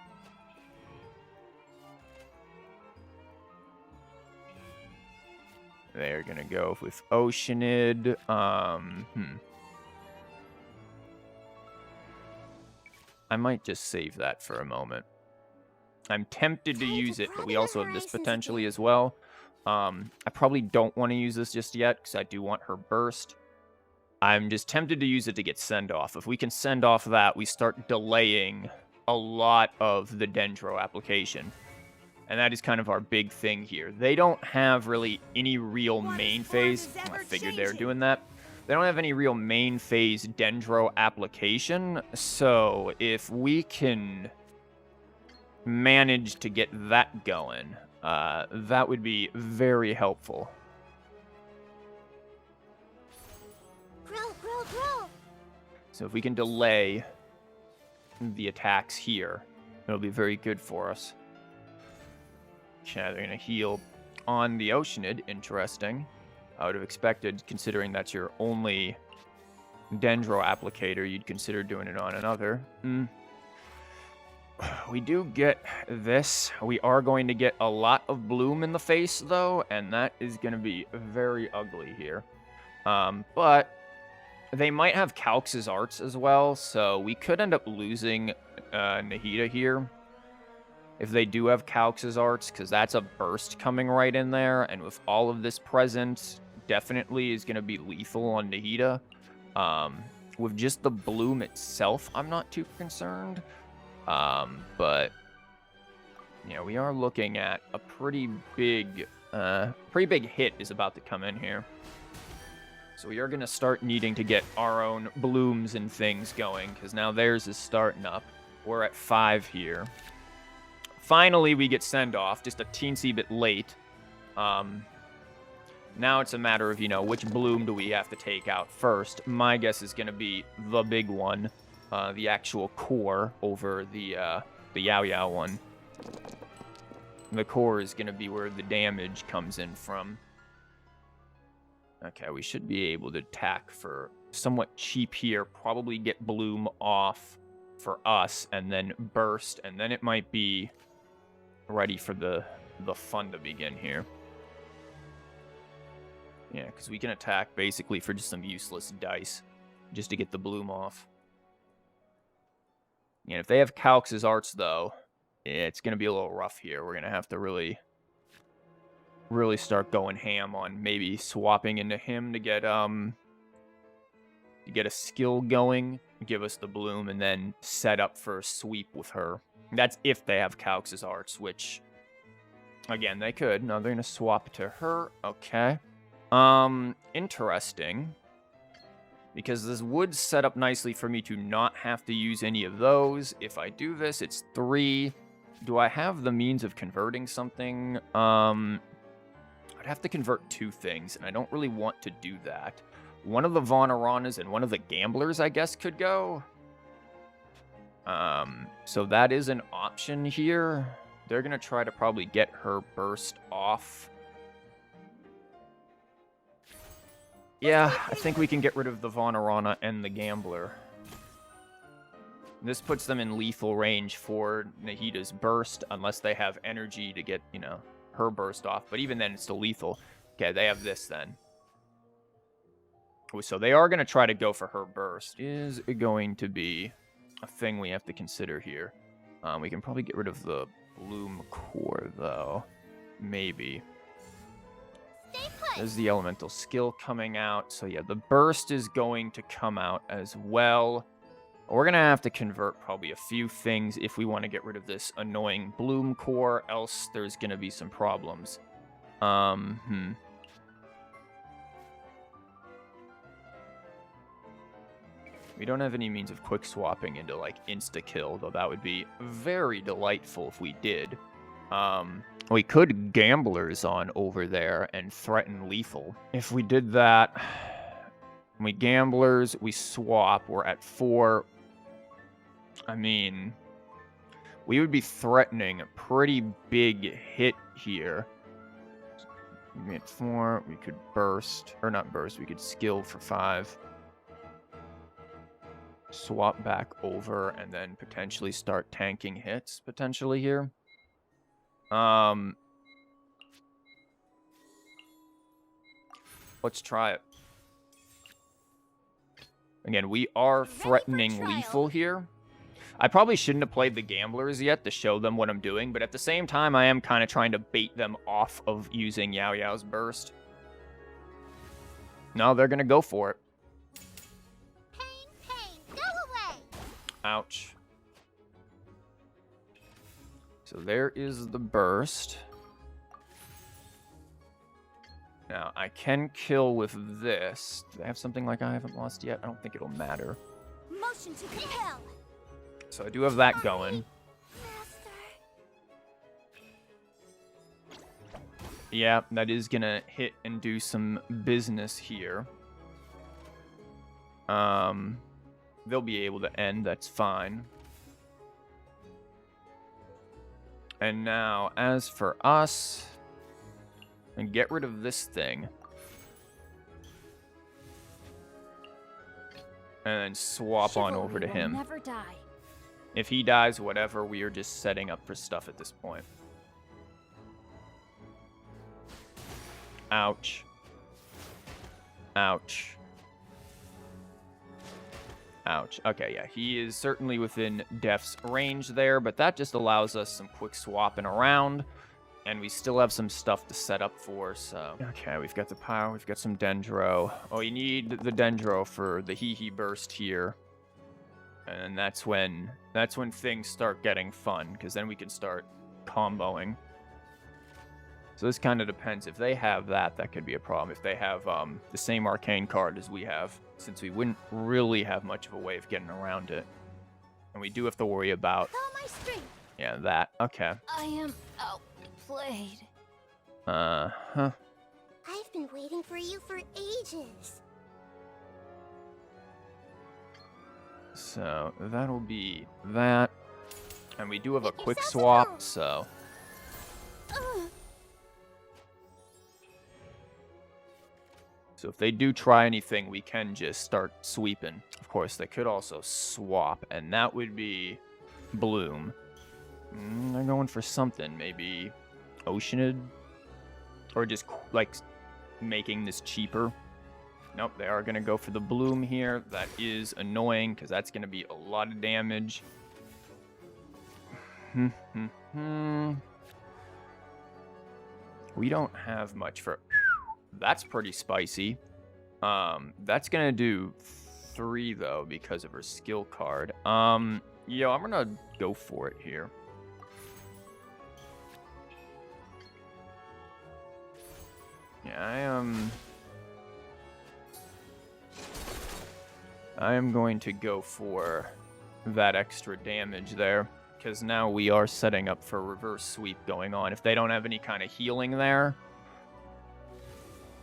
They're going to go with Oceanid. I might just save that for a moment. I'm tempted to use it, but we also have this potentially as well. I probably don't want to use this just yet, because I do want her burst. I'm just tempted to use it to get send-off. If we can send off that, we start delaying a lot of the Dendro application. And that is kind of our big thing here. They don't have really any real main phase. I figured they were doing that. They don't have any real main phase Dendro application. So if we can manage to get that going, that would be very helpful. Grow. So if we can delay the attacks here, it'll be very good for us. Okay, they're going to heal on the Oceanid. Interesting. I would have expected, considering that's your only Dendro applicator, you'd consider doing it on another. We do get this. We are going to get a lot of bloom in the face, though, and that is going to be very ugly here. But they might have Calx's arts as well, so we could end up losing Nahida here. If they do have Calx's arts, because that's a burst coming right in there, and with all of this present, definitely is going to be lethal on Nahida. With just the bloom itself, I'm not too concerned. But, we are looking at a pretty big hit is about to come in here. So we are going to start needing to get our own blooms and things going, because now theirs is starting up. We're at 5 here. Finally, we get send-off, just a teensy bit late. Now it's a matter of, which bloom do we have to take out first. My guess is going to be the big one, the actual core over the YaoYao one. The core is going to be where the damage comes in from. Okay, we should be able to attack for somewhat cheap here. Probably get bloom off for us, and then burst, and then it might be ready for the fun to begin here. Yeah, because we can attack basically for just some useless dice, just to get the bloom off. And if they have Calx's arts, though, it's going to be a little rough here. We're going to have to really start going ham on maybe swapping into him to get a skill going, give us the bloom, and then set up for a sweep with her. That's if they have Calx's arts, which, again, they could. No, they're going to swap to her. Okay. Interesting. Because this would set up nicely for me to not have to use any of those. If I do this, it's 3. Do I have the means of converting something? I'd have to convert 2 things, and I don't really want to do that. One of the Vonaranas and one of the Gamblers, I guess, could go. So that is an option here. They're going to try to probably get her burst off. Yeah, I think we can get rid of the Vonarana and the Gambler. This puts them in lethal range for Nahida's burst, unless they have energy to get, you know, her burst off. But even then, it's still lethal. Okay, they have this then. So they are going to try to go for her burst. Is going to be a thing we have to consider here. We can probably get rid of the Bloom Core, though. Maybe. There's the elemental skill coming out. So yeah, the burst is going to come out as well. We're going to have to convert probably a few things if we want to get rid of this annoying Bloom Core, else there's going to be some problems. We don't have any means of quick swapping into, like, insta-kill, though that would be very delightful if we did. We could Gamblers on over there and threaten lethal. If we did that, we Gamblers, we swap, we're at 4. I mean, we would be threatening a pretty big hit here. We at 4, we could burst, or not burst, we could skill for 5. Swap back over, and then potentially start tanking hits, potentially here. Let's try it. Again, we are threatening lethal here. I probably shouldn't have played the Gamblers yet to show them what I'm doing, but at the same time, I am kind of trying to bait them off of using YaoYao's burst. No, they're going to go for it. Pain, go away! Ouch. So there is the burst. Now, I can kill with this. Do they have something like I haven't lost yet? I don't think it'll matter. Motion to compel. So I do have that going. Master. Yeah, that is gonna hit and do some business here. They'll be able to end, that's fine. And now, as for us, and get rid of this thing. And then swap on over to him. Never die. If he dies, whatever, we are just setting up for stuff at this point. Ouch. Ouch. Ouch. Okay, yeah, he is certainly within Def's range there, but that just allows us some quick swapping around, and we still have some stuff to set up for, so... Okay, we've got the power, we've got some Dendro. Oh, you need the Dendro for the Hee burst here. And that's when things start getting fun, because then we can start comboing. So this kind of depends. If they have that, that could be a problem. If they have the same arcane card as we have, since we wouldn't really have much of a way of getting around it. And we do have to worry about... Call my strength. Yeah, that. Okay. I am outplayed. Uh-huh. I've been waiting for you for ages. So that'll be that. And we do have a quick swap, so... So if they do try anything, we can just start sweeping. Of course, they could also swap, and that would be Bloom. They're going for something, maybe Oceanid? Or just, like, making this cheaper. Nope, they are going to go for the Bloom here. That is annoying, because that's going to be a lot of damage. We don't have much for... That's pretty spicy. That's going to do 3, though, because of her skill card. Yo, I'm going to go for it here. Yeah, I am going to go for that extra damage there, because now we are setting up for reverse sweep going on. If they don't have any kind of healing there,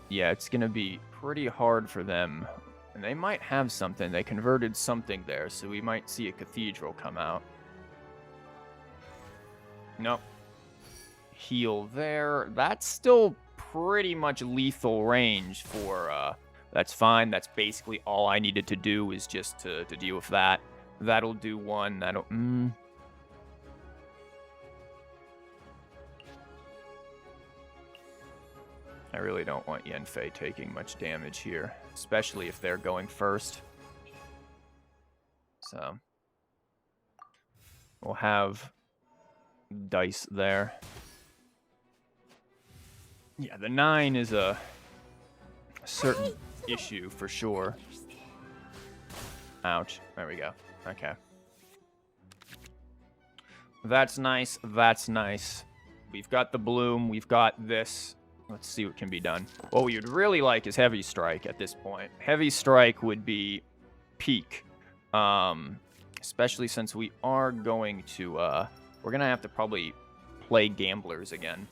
yeah, it's going to be pretty hard for them. And they might have something. They converted something there, so we might see a cathedral come out. Nope. Heal there. That's still pretty much lethal range for... That's fine. That's basically all I needed to do is just to deal with that. That'll do 1. That'll... I really don't want Yanfei taking much damage here, especially if they're going first. So we'll have dice there. Yeah, the 9 is a certain issue for sure. Ouch. There we go. Okay. That's nice. That's nice. We've got the Bloom. We've got this. Let's see what can be done. What we would really like is Heavy Strike at this point. Heavy Strike would be peak. Especially since we are going to... we're going to have to probably play Gamblers again.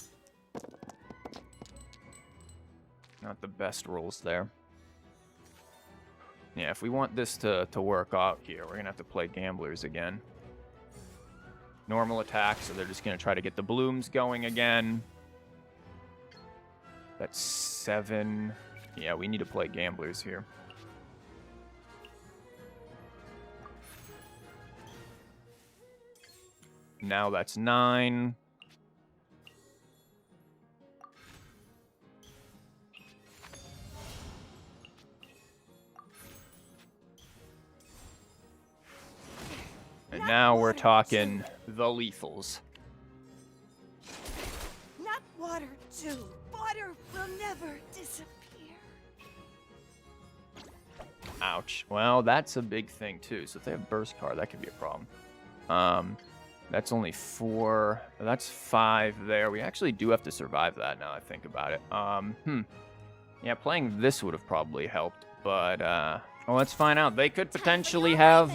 Not the best rolls there. Yeah, if we want this to work out here, we're going to have to play Gamblers again. Normal attack, so they're just going to try to get the Blooms going again. That's 7. Yeah, we need to play Gamblers here. Now that's 9. And now we're talking the lethals. Not water, too. Water will never disappear. Ouch. Well, that's a big thing, too. So if they have burst card, that could be a problem. That's only 4. That's 5 there. We actually do have to survive that now I think about it. Yeah, playing this would have probably helped. But, well, let's find out. They could potentially have,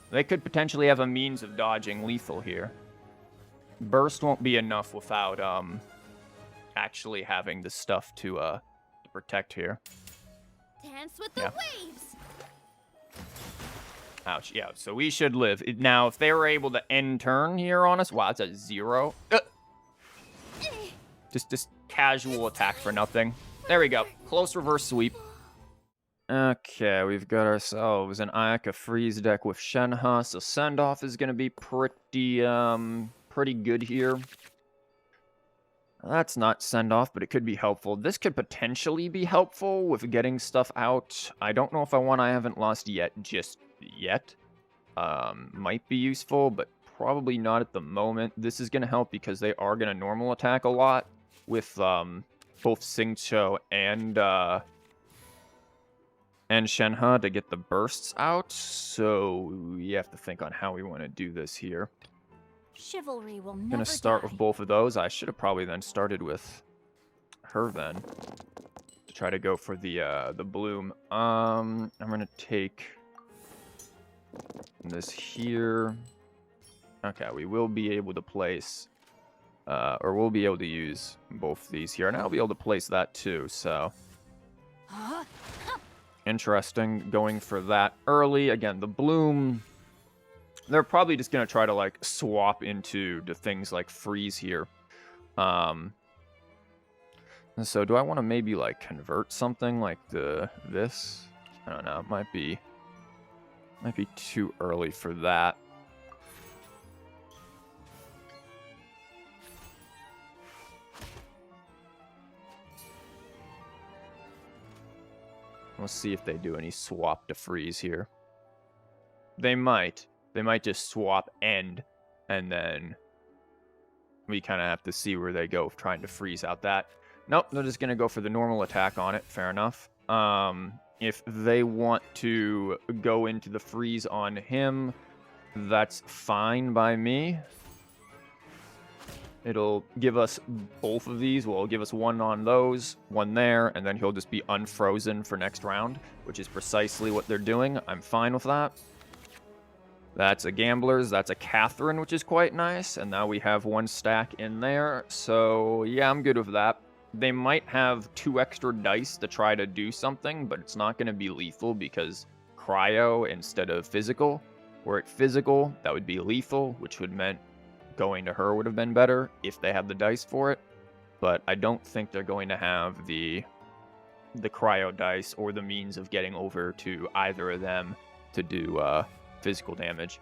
They could potentially have a means of dodging lethal here. Burst won't be enough without, actually having the stuff to protect here. Dance with the waves. Ouch, yeah, so we should live. Now, if they were able to end turn here on us... Wow, it's a 0. Just casual attack for nothing. There we go. Close reverse sweep. Okay, we've got ourselves an Ayaka freeze deck with Shenhe, so send-off is going to be pretty good here. That's not send-off, but it could be helpful. This could potentially be helpful with getting stuff out. I don't know if I want I haven't lost yet just yet. Might be useful, but probably not at the moment. This is going to help because they are going to normal attack a lot with both Xingqiu and Shenhe to get the bursts out. So you have to think on how we want to do this here. Chivalry will never Gonna start die. with both of those. I should have probably then started with her then to try to go for the Bloom. I'm gonna take this here. Okay, we will be able to place, or we'll be able to use both these here, and I'll be able to place that too. So interesting, going for that early. Again, the Bloom. They're probably just going to try to, like, swap into the things like freeze here. And so do I want to maybe like convert something like this? I don't know. It might be too early for that. Let's see if they do any swap to freeze here. They might. They might just swap end, and then we kind of have to see where they go trying to freeze out that. Nope, they're just going to go for the normal attack on it. Fair enough. If they want to go into the freeze on him, that's fine by me. It'll give us both of these. Well, it'll give us one on those, one there, and then he'll just be unfrozen for next round, which is precisely what they're doing. I'm fine with that. That's a Gambler's. That's a Catherine, which is quite nice. And now we have one stack in there. So, yeah, I'm good with that. They might have 2 extra dice to try to do something, but it's not going to be lethal because cryo instead of physical. Were it physical, that would be lethal, which would mean going to her would have been better if they had the dice for it. But I don't think they're going to have the cryo dice or the means of getting over to either of them to do physical damage.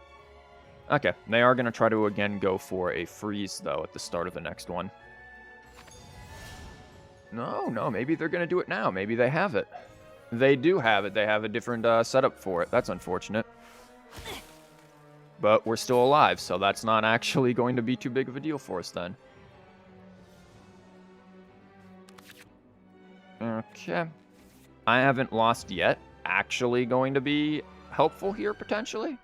Okay, they are going to try to again go for a freeze, though, at the start of the next one. No, maybe they're going to do it now. Maybe they have it. They do have it. They have a different setup for it. That's unfortunate. But we're still alive, so that's not actually going to be too big of a deal for us then. Okay. I haven't lost yet. Actually going to be helpful here, potentially.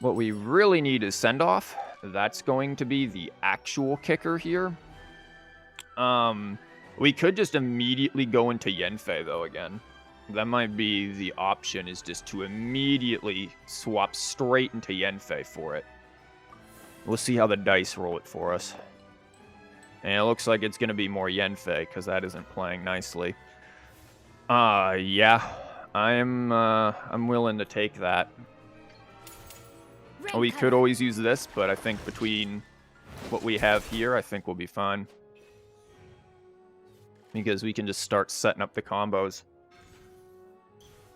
What we really need is send-off. That's going to be the actual kicker here. We could just immediately go into Yanfei, though, again. That might be the option, is just to immediately swap straight into Yanfei for it. We'll see how the dice roll it for us. And it looks like it's going to be more Yanfei, because that isn't playing nicely. Yeah. I'm willing to take that. We could always use this, but I think between what we have here, I think we'll be fine. Because we can just start setting up the combos.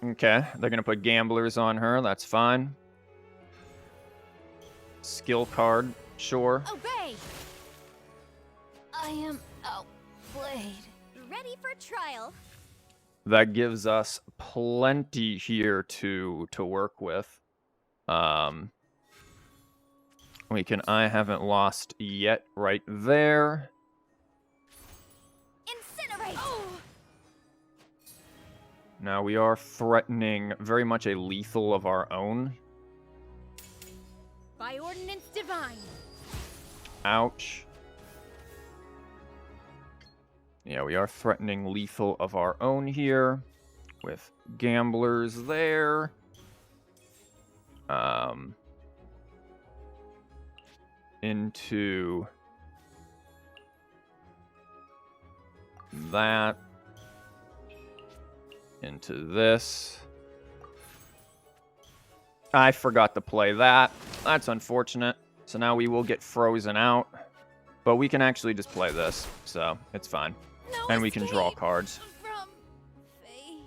Okay, they're going to put Gamblers on her. That's fine. Skill card, sure. Obey! I am outplayed. Ready for trial. That gives us plenty here to work with. We can I haven't lost yet right there. Incinerate! Now we are threatening very much a lethal of our own. By ordinance divine. Ouch. Yeah, we are threatening lethal of our own here. With Gamblers there. Into that. Into this. I forgot to play that. That's unfortunate. So now we will get frozen out. But we can actually just play this. So it's fine. No And we can draw escape cards. from fate.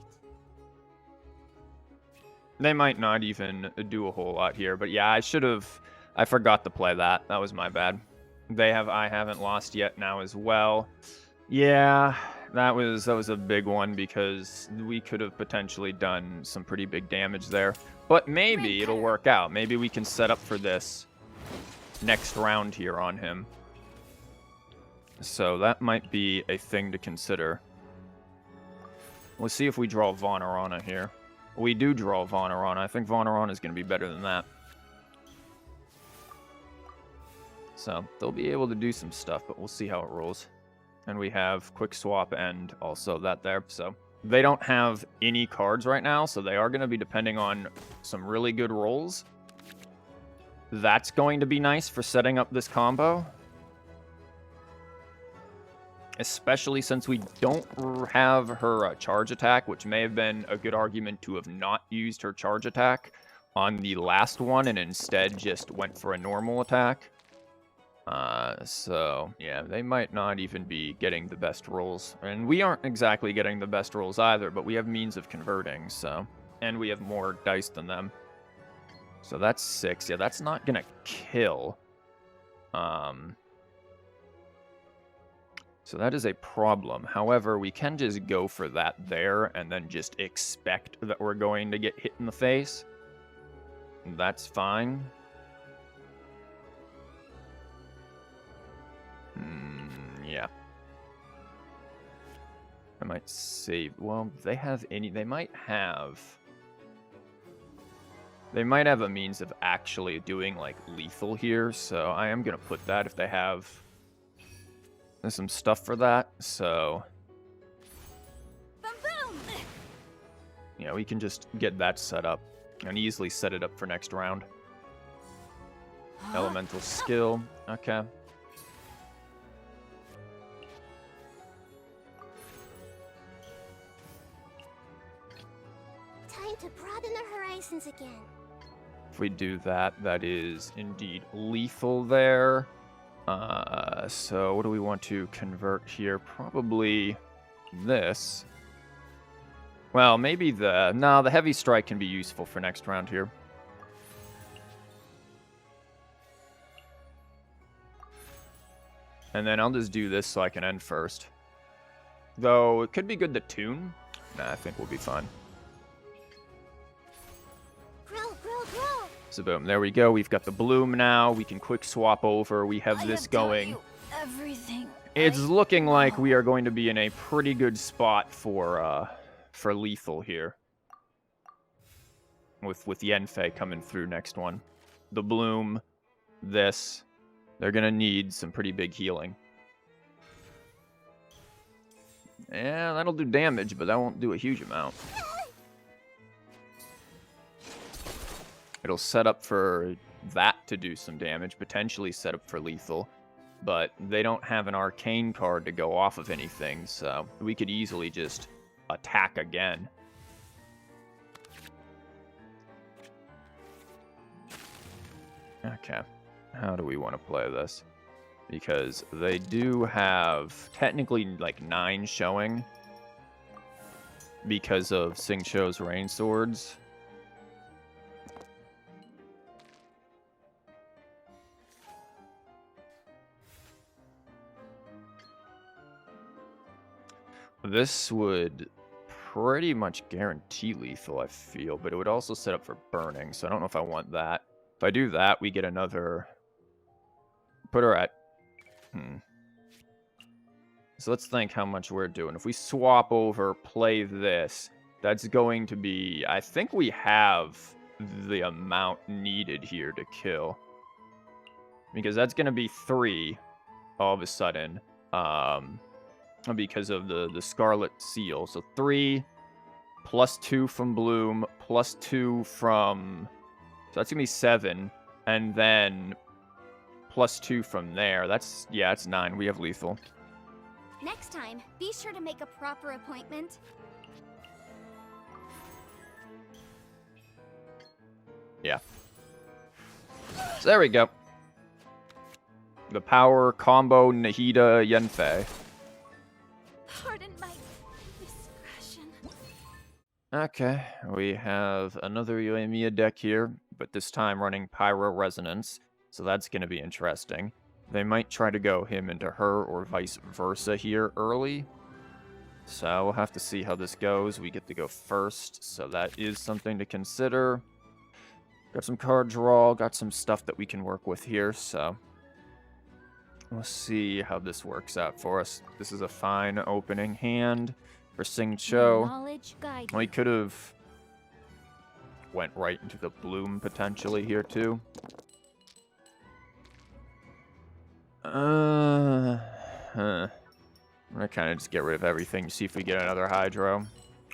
They might not even do a whole lot here. But yeah, I forgot to play that. That was my bad. I haven't lost yet now as well. Yeah, that was a big one because we could have potentially done some pretty big damage there. But maybe it'll work out. Maybe we can set up for this next round here on him. So that might be a thing to consider. Let's see if we draw Vonarana here. We do draw Vonarana. I think Vonarana is going to be better than that. So they'll be able to do some stuff, but we'll see how it rolls. And we have Quick Swap and also that there. So they don't have any cards right now, so they are going to be depending on some really good rolls. That's going to be nice for setting up this combo. Especially since we don't have her charge attack, which may have been a good argument to have not used her charge attack on the last one and instead just went for a normal attack. So, yeah, they might not even be getting the best rolls. And we aren't exactly getting the best rolls either, but we have means of converting, so... And we have more dice than them. So that's 6. Yeah, that's not gonna kill. So that is a problem. However, we can just go for that there and then just expect that we're going to get hit in the face. That's fine. Yeah. I might save... Well, they have any... They might have a means of actually doing, like, lethal here, so I am going to put that if they have some stuff for that, so... Yeah, we can just get that set up and easily set it up for next round. Elemental skill. Okay. Time to broaden our horizons again. If we do that, that is indeed lethal there. So what do we want to convert here? Probably this. Well, maybe the... No, the heavy strike can be useful for next round here. And then I'll just do this so I can end first. Though, it could be good to tune. Nah, I think we'll be fine. So boom, there we go. We've got the bloom now. We can quick swap over. We have this going. It's looking like we are going to be in a pretty good spot for lethal here. With Yanfei coming through next one. The bloom, this. They're gonna need some pretty big healing. Yeah, that'll do damage, but that won't do a huge amount. It'll set up for that to do some damage, potentially set up for lethal. But they don't have an arcane card to go off of anything, so we could easily just attack again. Okay, how do we want to play this? Because they do have technically like 9 showing because of Xingqiu's rain swords. This would pretty much guarantee lethal, I feel, but it would also set up for burning, so I don't know if I want that. If I do that, we get another... Put her at... So let's think how much we're doing. If we swap over, play this, that's going to be... I think we have the amount needed here to kill. Because that's going to be 3 all of a sudden. Because of the Scarlet Seal. So 3 plus 2 from Bloom plus 2 from... So that's going to be 7. And then plus 2 from there. That's... Yeah, it's 9. We have lethal. Next time, be sure to make a proper appointment. Yeah. So there we go. The power combo Nahida Yanfei. Pardon my discretion. Okay, we have another Yoimiya deck here, but this time running Pyro Resonance, so that's going to be interesting. They might try to go him into her or vice versa here early. So we'll have to see how this goes. We get to go first, so that is something to consider. Got some card draw, got some stuff that we can work with here, so... We'll see how this works out for us. This is a fine opening hand for Xingqiu. We could have went right into the bloom potentially here too. I'm gonna kind of just get rid of everything, see if we get another Hydro.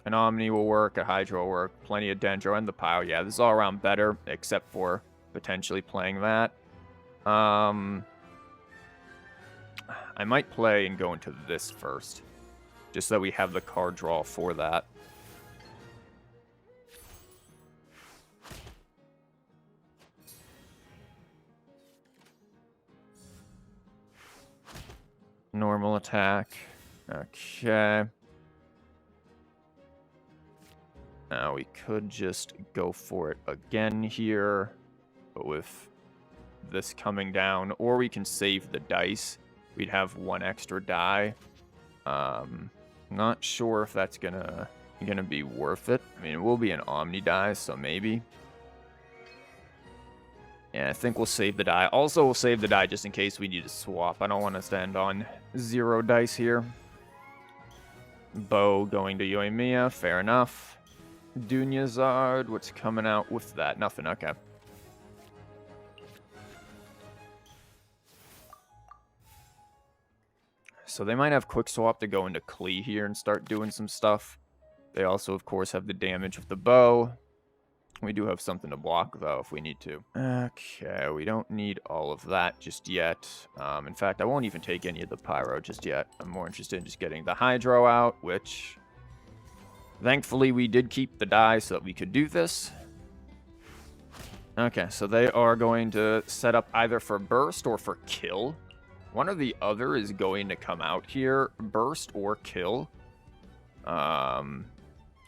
An Omni will work, a Hydro will work, plenty of Dendro, and the Pyro. Yeah, this is all around better, except for potentially playing that. I might play and go into this first, just so we have the card draw for that. Normal attack. Okay. Now we could just go for it again here, but with this coming down, or we can save the dice. We'd have one extra die. Not sure if that's gonna be worth it. I mean, it will be an Omni die, so maybe. Yeah, I think we'll save the die. Also, we'll save the die just in case we need to swap. I don't want to stand on 0 dice here. Bow going to Yoimiya, fair enough. Dunyazard, what's coming out with that? Nothing, okay. So they might have quick swap to go into Klee here and start doing some stuff. They also, of course, have the damage with the bow. We do have something to block, though, if we need to. Okay, we don't need all of that just yet. In fact, I won't even take any of the pyro just yet. I'm more interested in just getting the hydro out, which... Thankfully, we did keep the die so that we could do this. Okay, so they are going to set up either for burst or for kill. One or the other is going to come out here, burst or kill.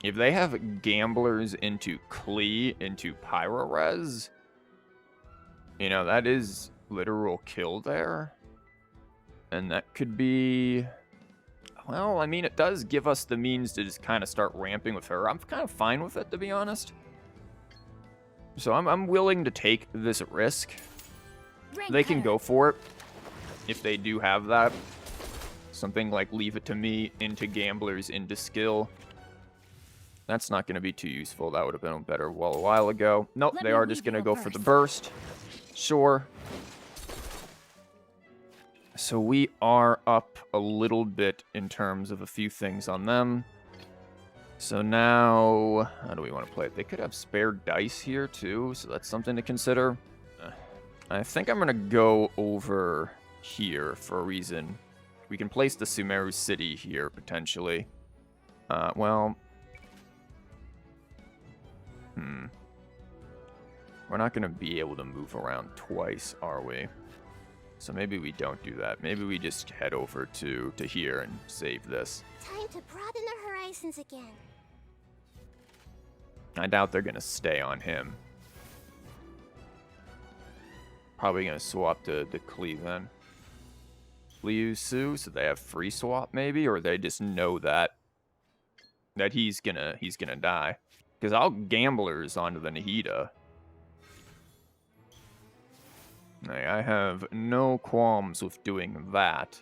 If they have gamblers into Klee, into Pyro Res, you know, that is literal kill there. And that could be... Well, I mean, it does give us the means to just kind of start ramping with her. I'm kind of fine with it, to be honest. So I'm willing to take this risk. They can go for it if they do have that. Something like Leave It to Me, into Gamblers, into Skill. That's not going to be too useful. That would have been better a while ago. Nope, they are just going to go for the burst. Sure. So we are up a little bit in terms of a few things on them. So now, how do we want to play it? They could have spare dice here too, so that's something to consider. I think I'm going to go over here for a reason. We can place the Sumeru City here, potentially. Well... We're not going to be able to move around twice, are we? So maybe we don't do that. Maybe we just head over to here and save this. Time to broaden the horizons again. I doubt they're going to stay on him. Probably going to swap to Klee then. Liu Su, so they have free swap maybe, or they just know that he's gonna die. Because I'll gamblers onto the Nahida. I have no qualms with doing that.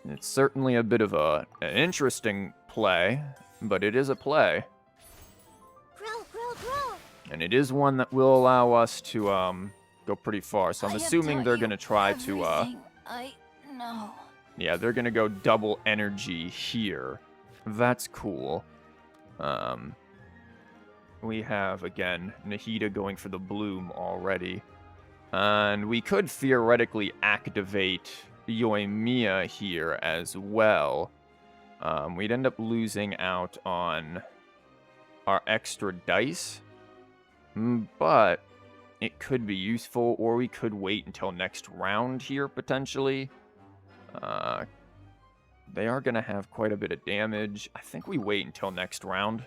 It's certainly a bit of an interesting play, but it is a play. Grow. And it is one that will allow us to go pretty far. So I'm assuming they're going to try to... I know. Yeah, they're going to go double energy here. That's cool. We have, again, Nahida going for the bloom already. And we could theoretically activate Yoimiya here as well. We'd end up losing out on our extra dice. But it could be useful, or we could wait until next round here, potentially. They are going to have quite a bit of damage. I think we wait until next round.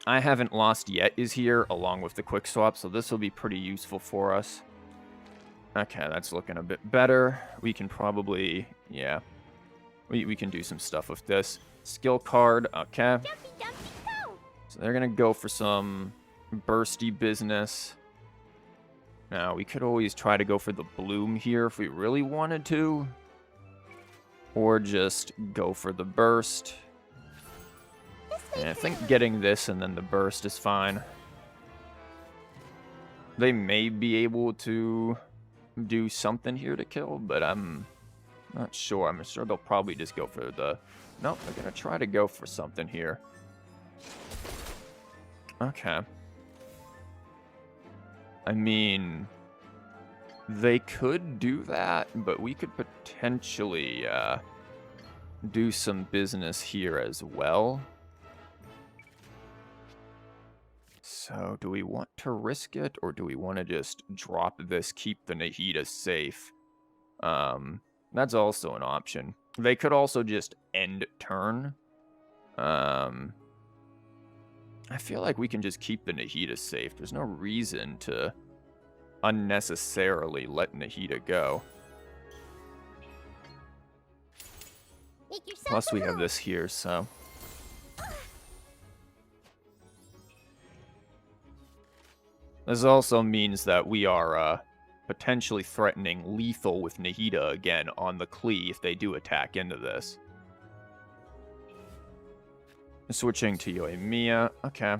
I haven't lost yet is here, along with the quick swap, so this will be pretty useful for us. Okay, that's looking a bit better. We can probably, yeah, we can do some stuff with this. Skill card, okay. So they're going to go for some bursty business. Now, we could always try to go for the bloom here if we really wanted to. Or just go for the burst. And I think getting this and then the burst is fine. They may be able to do something here to kill, but I'm not sure. I'm sure they'll probably just go for the... Nope, they're going to try to go for something here. Okay. I mean, they could do that, but we could potentially do some business here as well. So, do we want to risk it, or do we want to just drop this, keep the Nahida safe? That's also an option. They could also just end turn. I feel like we can just keep the Nahida safe. There's no reason to unnecessarily let Nahida go. Make yourself Plus, we at have home. this here, so... This also means that we are potentially threatening lethal with Nahida again on the Klee if they do attack into this. Switching to Yoimiya. Okay.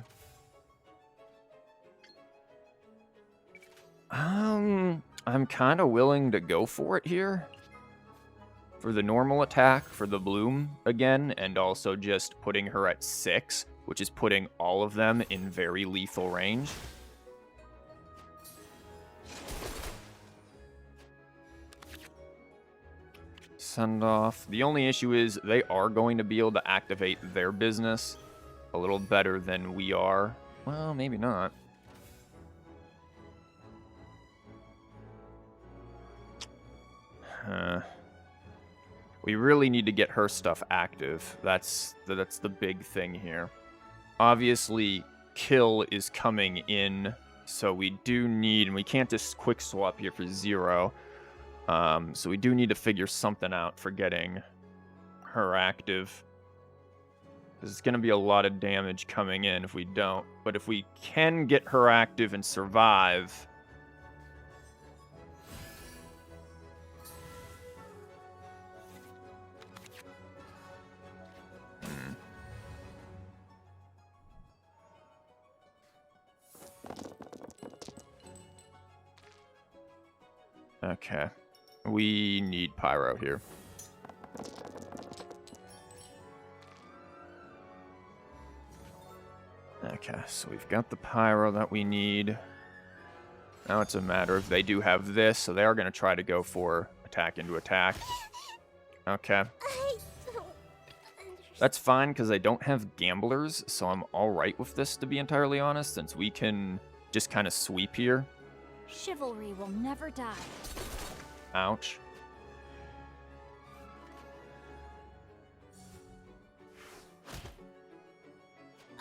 I'm kind of willing to go for it here. For the normal attack, for the bloom again, and also just putting her at 6, which is putting all of them in very lethal range. Send off. The only issue is they are going to be able to activate their business a little better than we are. Well, maybe not. We really need to get her stuff active. That's the big thing here. Obviously, kill is coming in, so we do need, and we can't just quick swap here for 0. So we do need to figure something out for getting her active. There's going to be a lot of damage coming in if we don't. But if we can get her active and survive... Okay. We need Pyro here. Okay, so we've got the Pyro that we need. Now it's a matter of they do have this, so they are going to try to go for attack into attack. Okay. I don't understand. That's fine, because they don't have Gamblers, so I'm alright with this, to be entirely honest, since we can just kind of sweep here. Chivalry will never die. Ouch.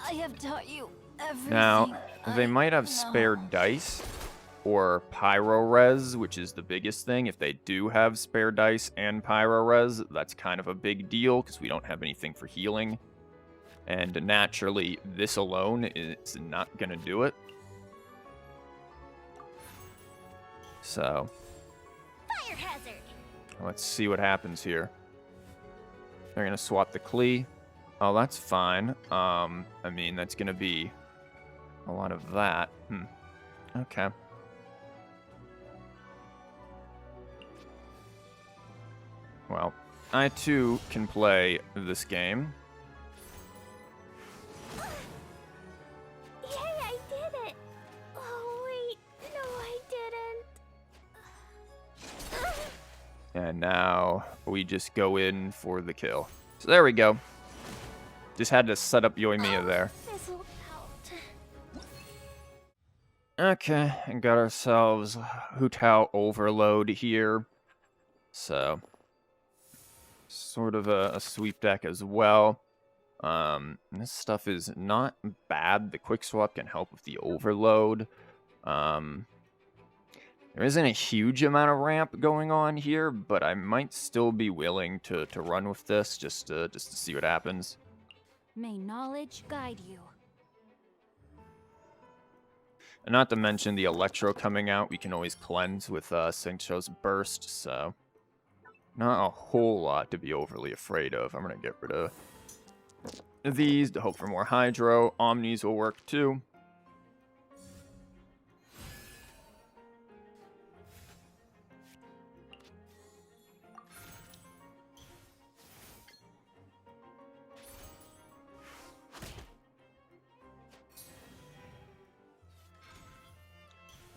I have taught you everything. Now, they I might have know. spare dice or Pyro Res, which is the biggest thing. If they do have spare dice and Pyro Res, that's kind of a big deal because we don't have anything for healing. And naturally, this alone is not going to do it. So, Fire hazard. let's see what happens here. They're going to swap the Klee. Oh, that's fine. I mean, that's going to be a lot of that. Okay. Well, I too can play this game. Yay, I did it. Oh, wait. No, I didn't. And now we just go in for the kill. So there we go. Just had to set up Yoimiya there. Fizzled out. Okay, and got ourselves Hu Tao Overload here. So, sort of a sweep deck as well. This stuff is not bad. The quick swap can help with the overload. There isn't a huge amount of ramp going on here, but I might still be willing to run with this just to see what happens. May knowledge guide you. And not to mention the Electro coming out, we can always cleanse with Xingqiu's Burst, so not a whole lot to be overly afraid of. I'm going to get rid of these to hope for more Hydro. Omnis will work too.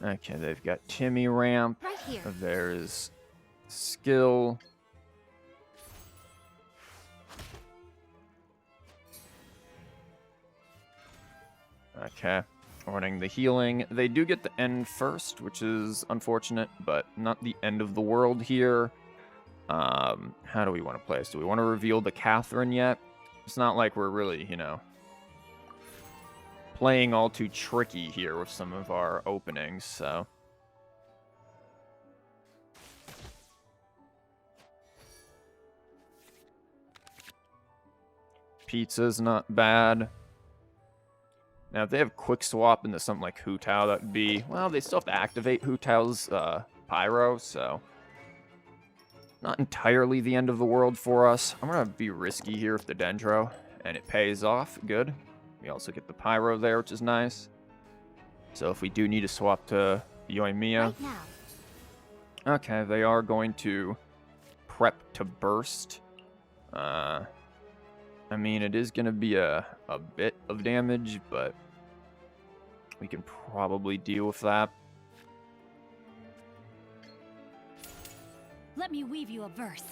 Okay, they've got Timmy ramp. Right here. There's skill. Okay. Running the healing. They do get the end first, which is unfortunate, but not the end of the world here. How do we want to play this? Do we want to reveal the Catherine yet? It's not like we're really, you know, playing all too tricky here with some of our openings, so... Pizza's not bad. Now, if they have quick swap into something like Hu Tao, that would be... Well, they still have to activate Hu Tao's Pyro, so... Not entirely the end of the world for us. I'm going to be risky here with the Dendro, and it pays off. Good. We also get the Pyro there, which is nice. So if we do need to swap to Yoimiya... Right now. Okay, they are going to prep to burst. I mean, it is going to be a bit of damage, but we can probably deal with that. Let me weave you a verse.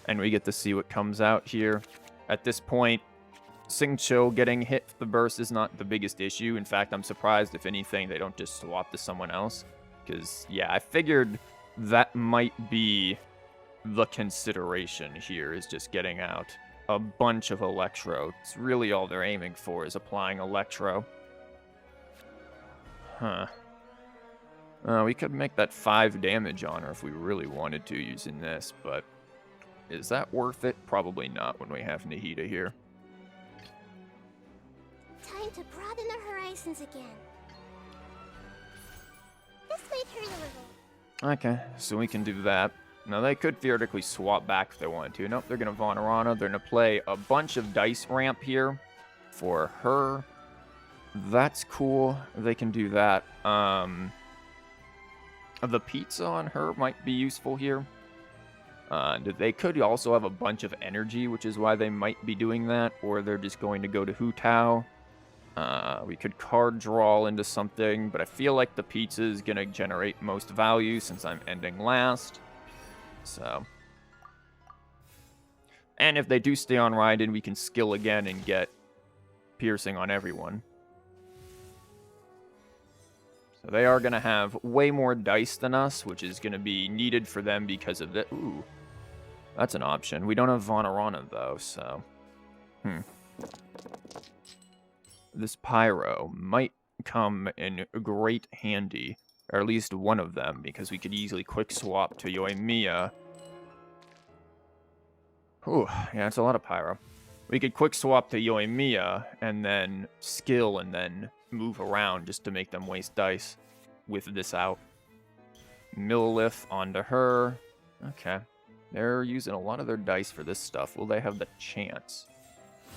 And we get to see what comes out here. At this point, Xingqiu getting hit with the burst is not the biggest issue. In fact, I'm surprised, if anything, they don't just swap to someone else. Because, yeah, I figured that might be the consideration here, is just getting out a bunch of Electro. It's really all they're aiming for, is applying Electro. Huh. We could make that 5 damage on her if we really wanted to using this, but is that worth it? Probably not when we have Nahida here. Time to broaden the horizons again. This might hurt a little. Okay, so we can do that. Now, they could theoretically swap back if they wanted to. Nope, they're going to Vonarana. They're going to play a bunch of dice ramp here for her. That's cool. They can do that. The pizza on her might be useful here. They could also have a bunch of energy, which is why they might be doing that. Or they're just going to go to Hu Tao. We could card draw into something, but I feel like the pizza is going to generate most value since I'm ending last. So, and if they do stay on Raiden, we can skill again and get piercing on everyone. So they are going to have way more dice than us, which is going to be needed for them because of it. Ooh, that's an option. We don't have Vonarana, though, so... This Pyro might come in great handy. Or at least one of them, because we could easily quick swap to Yoimiya. Ooh, yeah, it's a lot of Pyro. We could quick swap to Yoimiya, and then skill, and then move around just to make them waste dice with this out. Millilith onto her. Okay. They're using a lot of their dice for this stuff. Will they have the chance?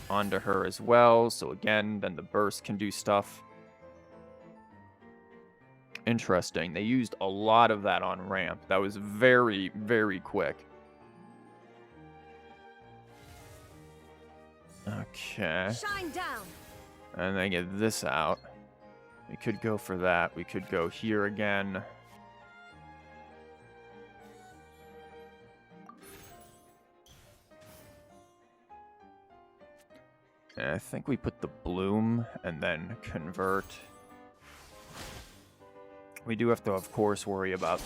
Onto her as well, so again, then the burst can do stuff. Interesting. They used a lot of that on ramp. That was very, very quick. Okay. Shine down. And then get this out. We could go for that. We could go here again. And I think we put the bloom and then convert. We do have to, of course, worry about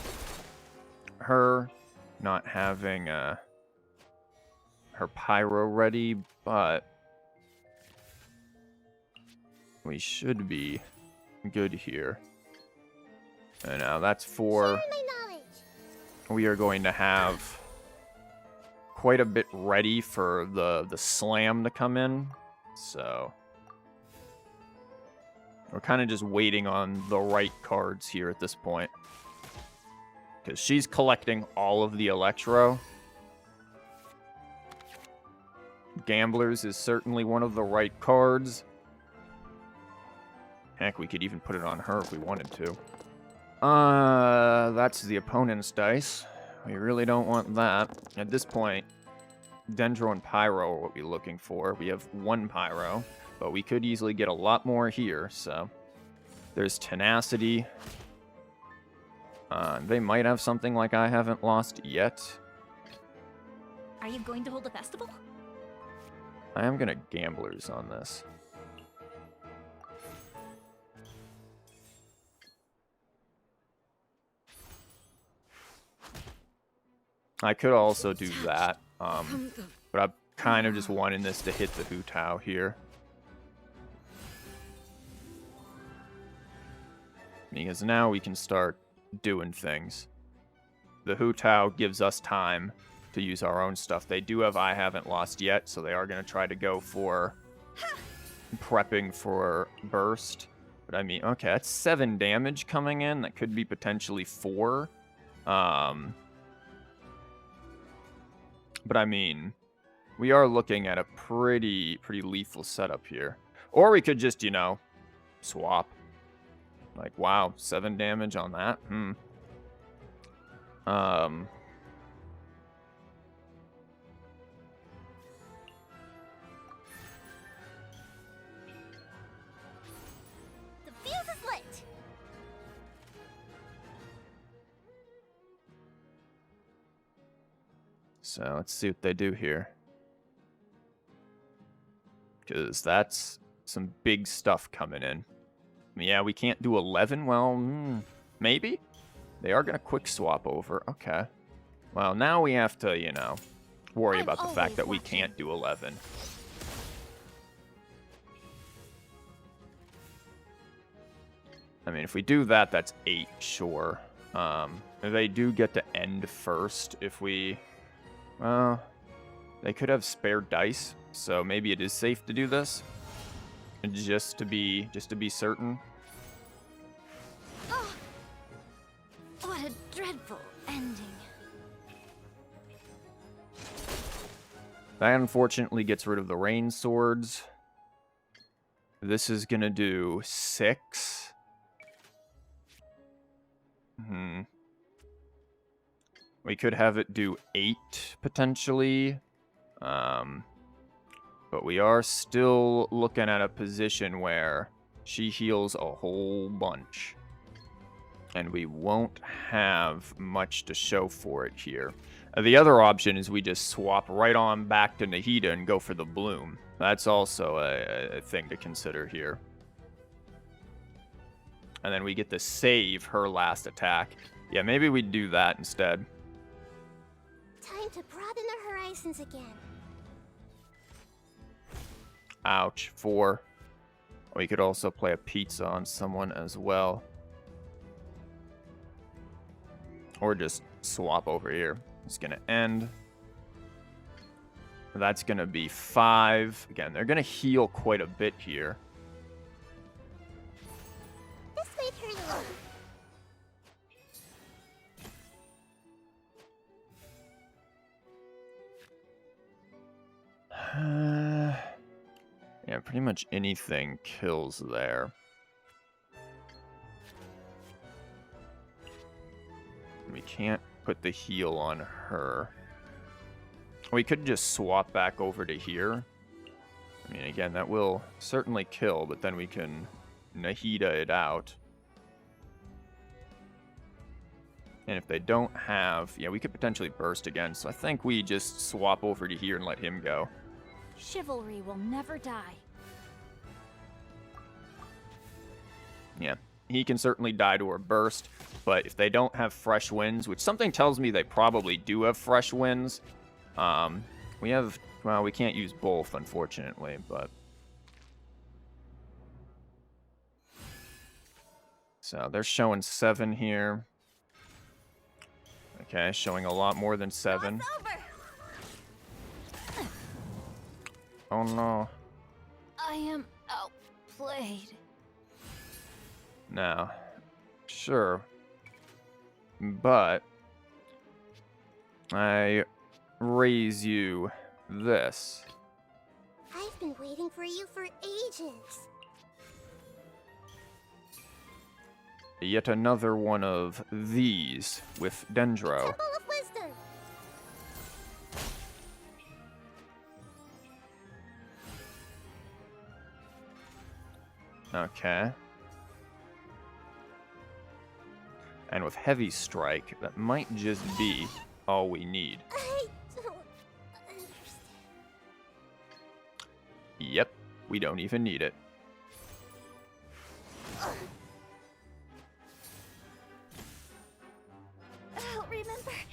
her not having her Pyro ready, but we should be good here. And now that's 4. Share my knowledge. We are going to have quite a bit ready for the slam to come in, so... We're kind of just waiting on the right cards here at this point. Because she's collecting all of the Electro. Gamblers is certainly one of the right cards. Heck, we could even put it on her if we wanted to. That's the opponent's dice. We really don't want that. At this point, Dendro and Pyro are what we're looking for. We have 1 Pyro. But we could easily get a lot more here, so... There's Tenacity. They might have something like I haven't lost yet. Are you going to hold a festival? I am gonna Gamblers on this. I could also do that, but I'm kind of just wanting this to hit the Hu Tao here. Because now we can start doing things. The Hu Tao gives us time to use our own stuff. They do have I Haven't Lost Yet, so they are going to try to go for prepping for burst. But I mean, okay, that's 7 damage coming in. That could be potentially 4. But I mean, we are looking at a pretty lethal setup here. Or we could just, you know, swap. Like, wow, 7 damage on that? The fuse is lit. So let's see what they do here. Because that's some big stuff coming in. Yeah, we can't do 11. Well, maybe? They are going to quick swap over. Okay. Well, now we have to, you know, worry about the fact that we can't do 11. I mean, if we do that, that's 8, sure. They do get to end first if we... Well, they could have spare dice, so maybe it is safe to do this. Just to be certain. Oh, what a dreadful ending. That unfortunately gets rid of the rain swords. This is gonna do 6. We could have it do 8 potentially. But we are still looking at a position where she heals a whole bunch. And we won't have much to show for it here. The other option is we just swap right on back to Nahida and go for the bloom. That's also a thing to consider here. And then we get to save her last attack. Yeah, maybe we'd do that instead. Time to broaden the horizons again. Ouch. 4. We could also play a pizza on someone as well. Or just swap over here. It's going to end. That's going to be 5. Again, they're going to heal quite a bit here. This might hurt a little. Yeah, pretty much anything kills there. We can't put the heal on her. We could just swap back over to here. I mean, again, that will certainly kill, but then we can Nahida it out. And if they don't have... Yeah, we could potentially burst again, so I think we just swap over to here and let him go. Chivalry will never die. Yeah, he can certainly die to her burst, but if they don't have fresh winds, which something tells me they probably do have fresh winds, we have, well, we can't use both, unfortunately, but... So they're showing 7 here. Okay, showing a lot more than 7. Oh no. I am outplayed. Now, sure. But I raise you this. I've been waiting for you for ages. Yet another one of these with Dendro. Temple of Wisdom. Okay. And with Heavy Strike, that might just be all we need. I don't understand. Yep, we don't even need it. I'll remember that.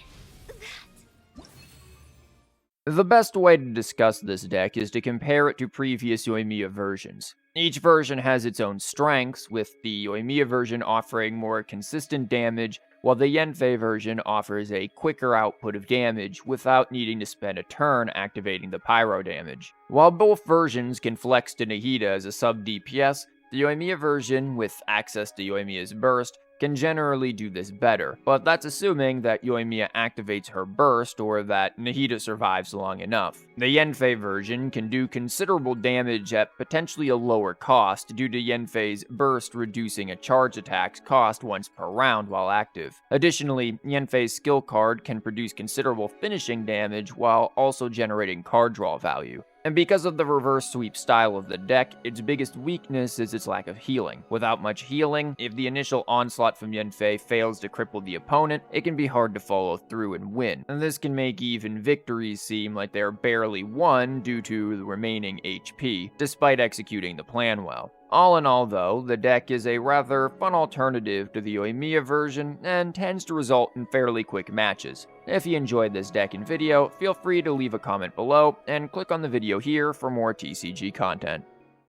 The best way to discuss this deck is to compare it to previous Yoimiya versions. Each version has its own strengths, with the Yoimiya version offering more consistent damage, while the Yanfei version offers a quicker output of damage without needing to spend a turn activating the pyro damage. While both versions can flex to Nahida as a sub DPS, the Yoimiya version, with access to Yoimiya's burst, can generally do this better, but that's assuming that Yoimiya activates her burst or that Nahida survives long enough. The Yanfei version can do considerable damage at potentially a lower cost due to Yanfei's burst reducing a charge attack's cost once per round while active. Additionally, Yanfei's skill card can produce considerable finishing damage while also generating card draw value. And because of the reverse sweep style of the deck, its biggest weakness is its lack of healing. Without much healing, if the initial onslaught from Yanfei fails to cripple the opponent, it can be hard to follow through and win. And this can make even victories seem like they're barely won due to the remaining HP, despite executing the plan well. All in all though, the deck is a rather fun alternative to the Yoimiya version and tends to result in fairly quick matches. If you enjoyed this deck and video, feel free to leave a comment below and click on the video here for more TCG content.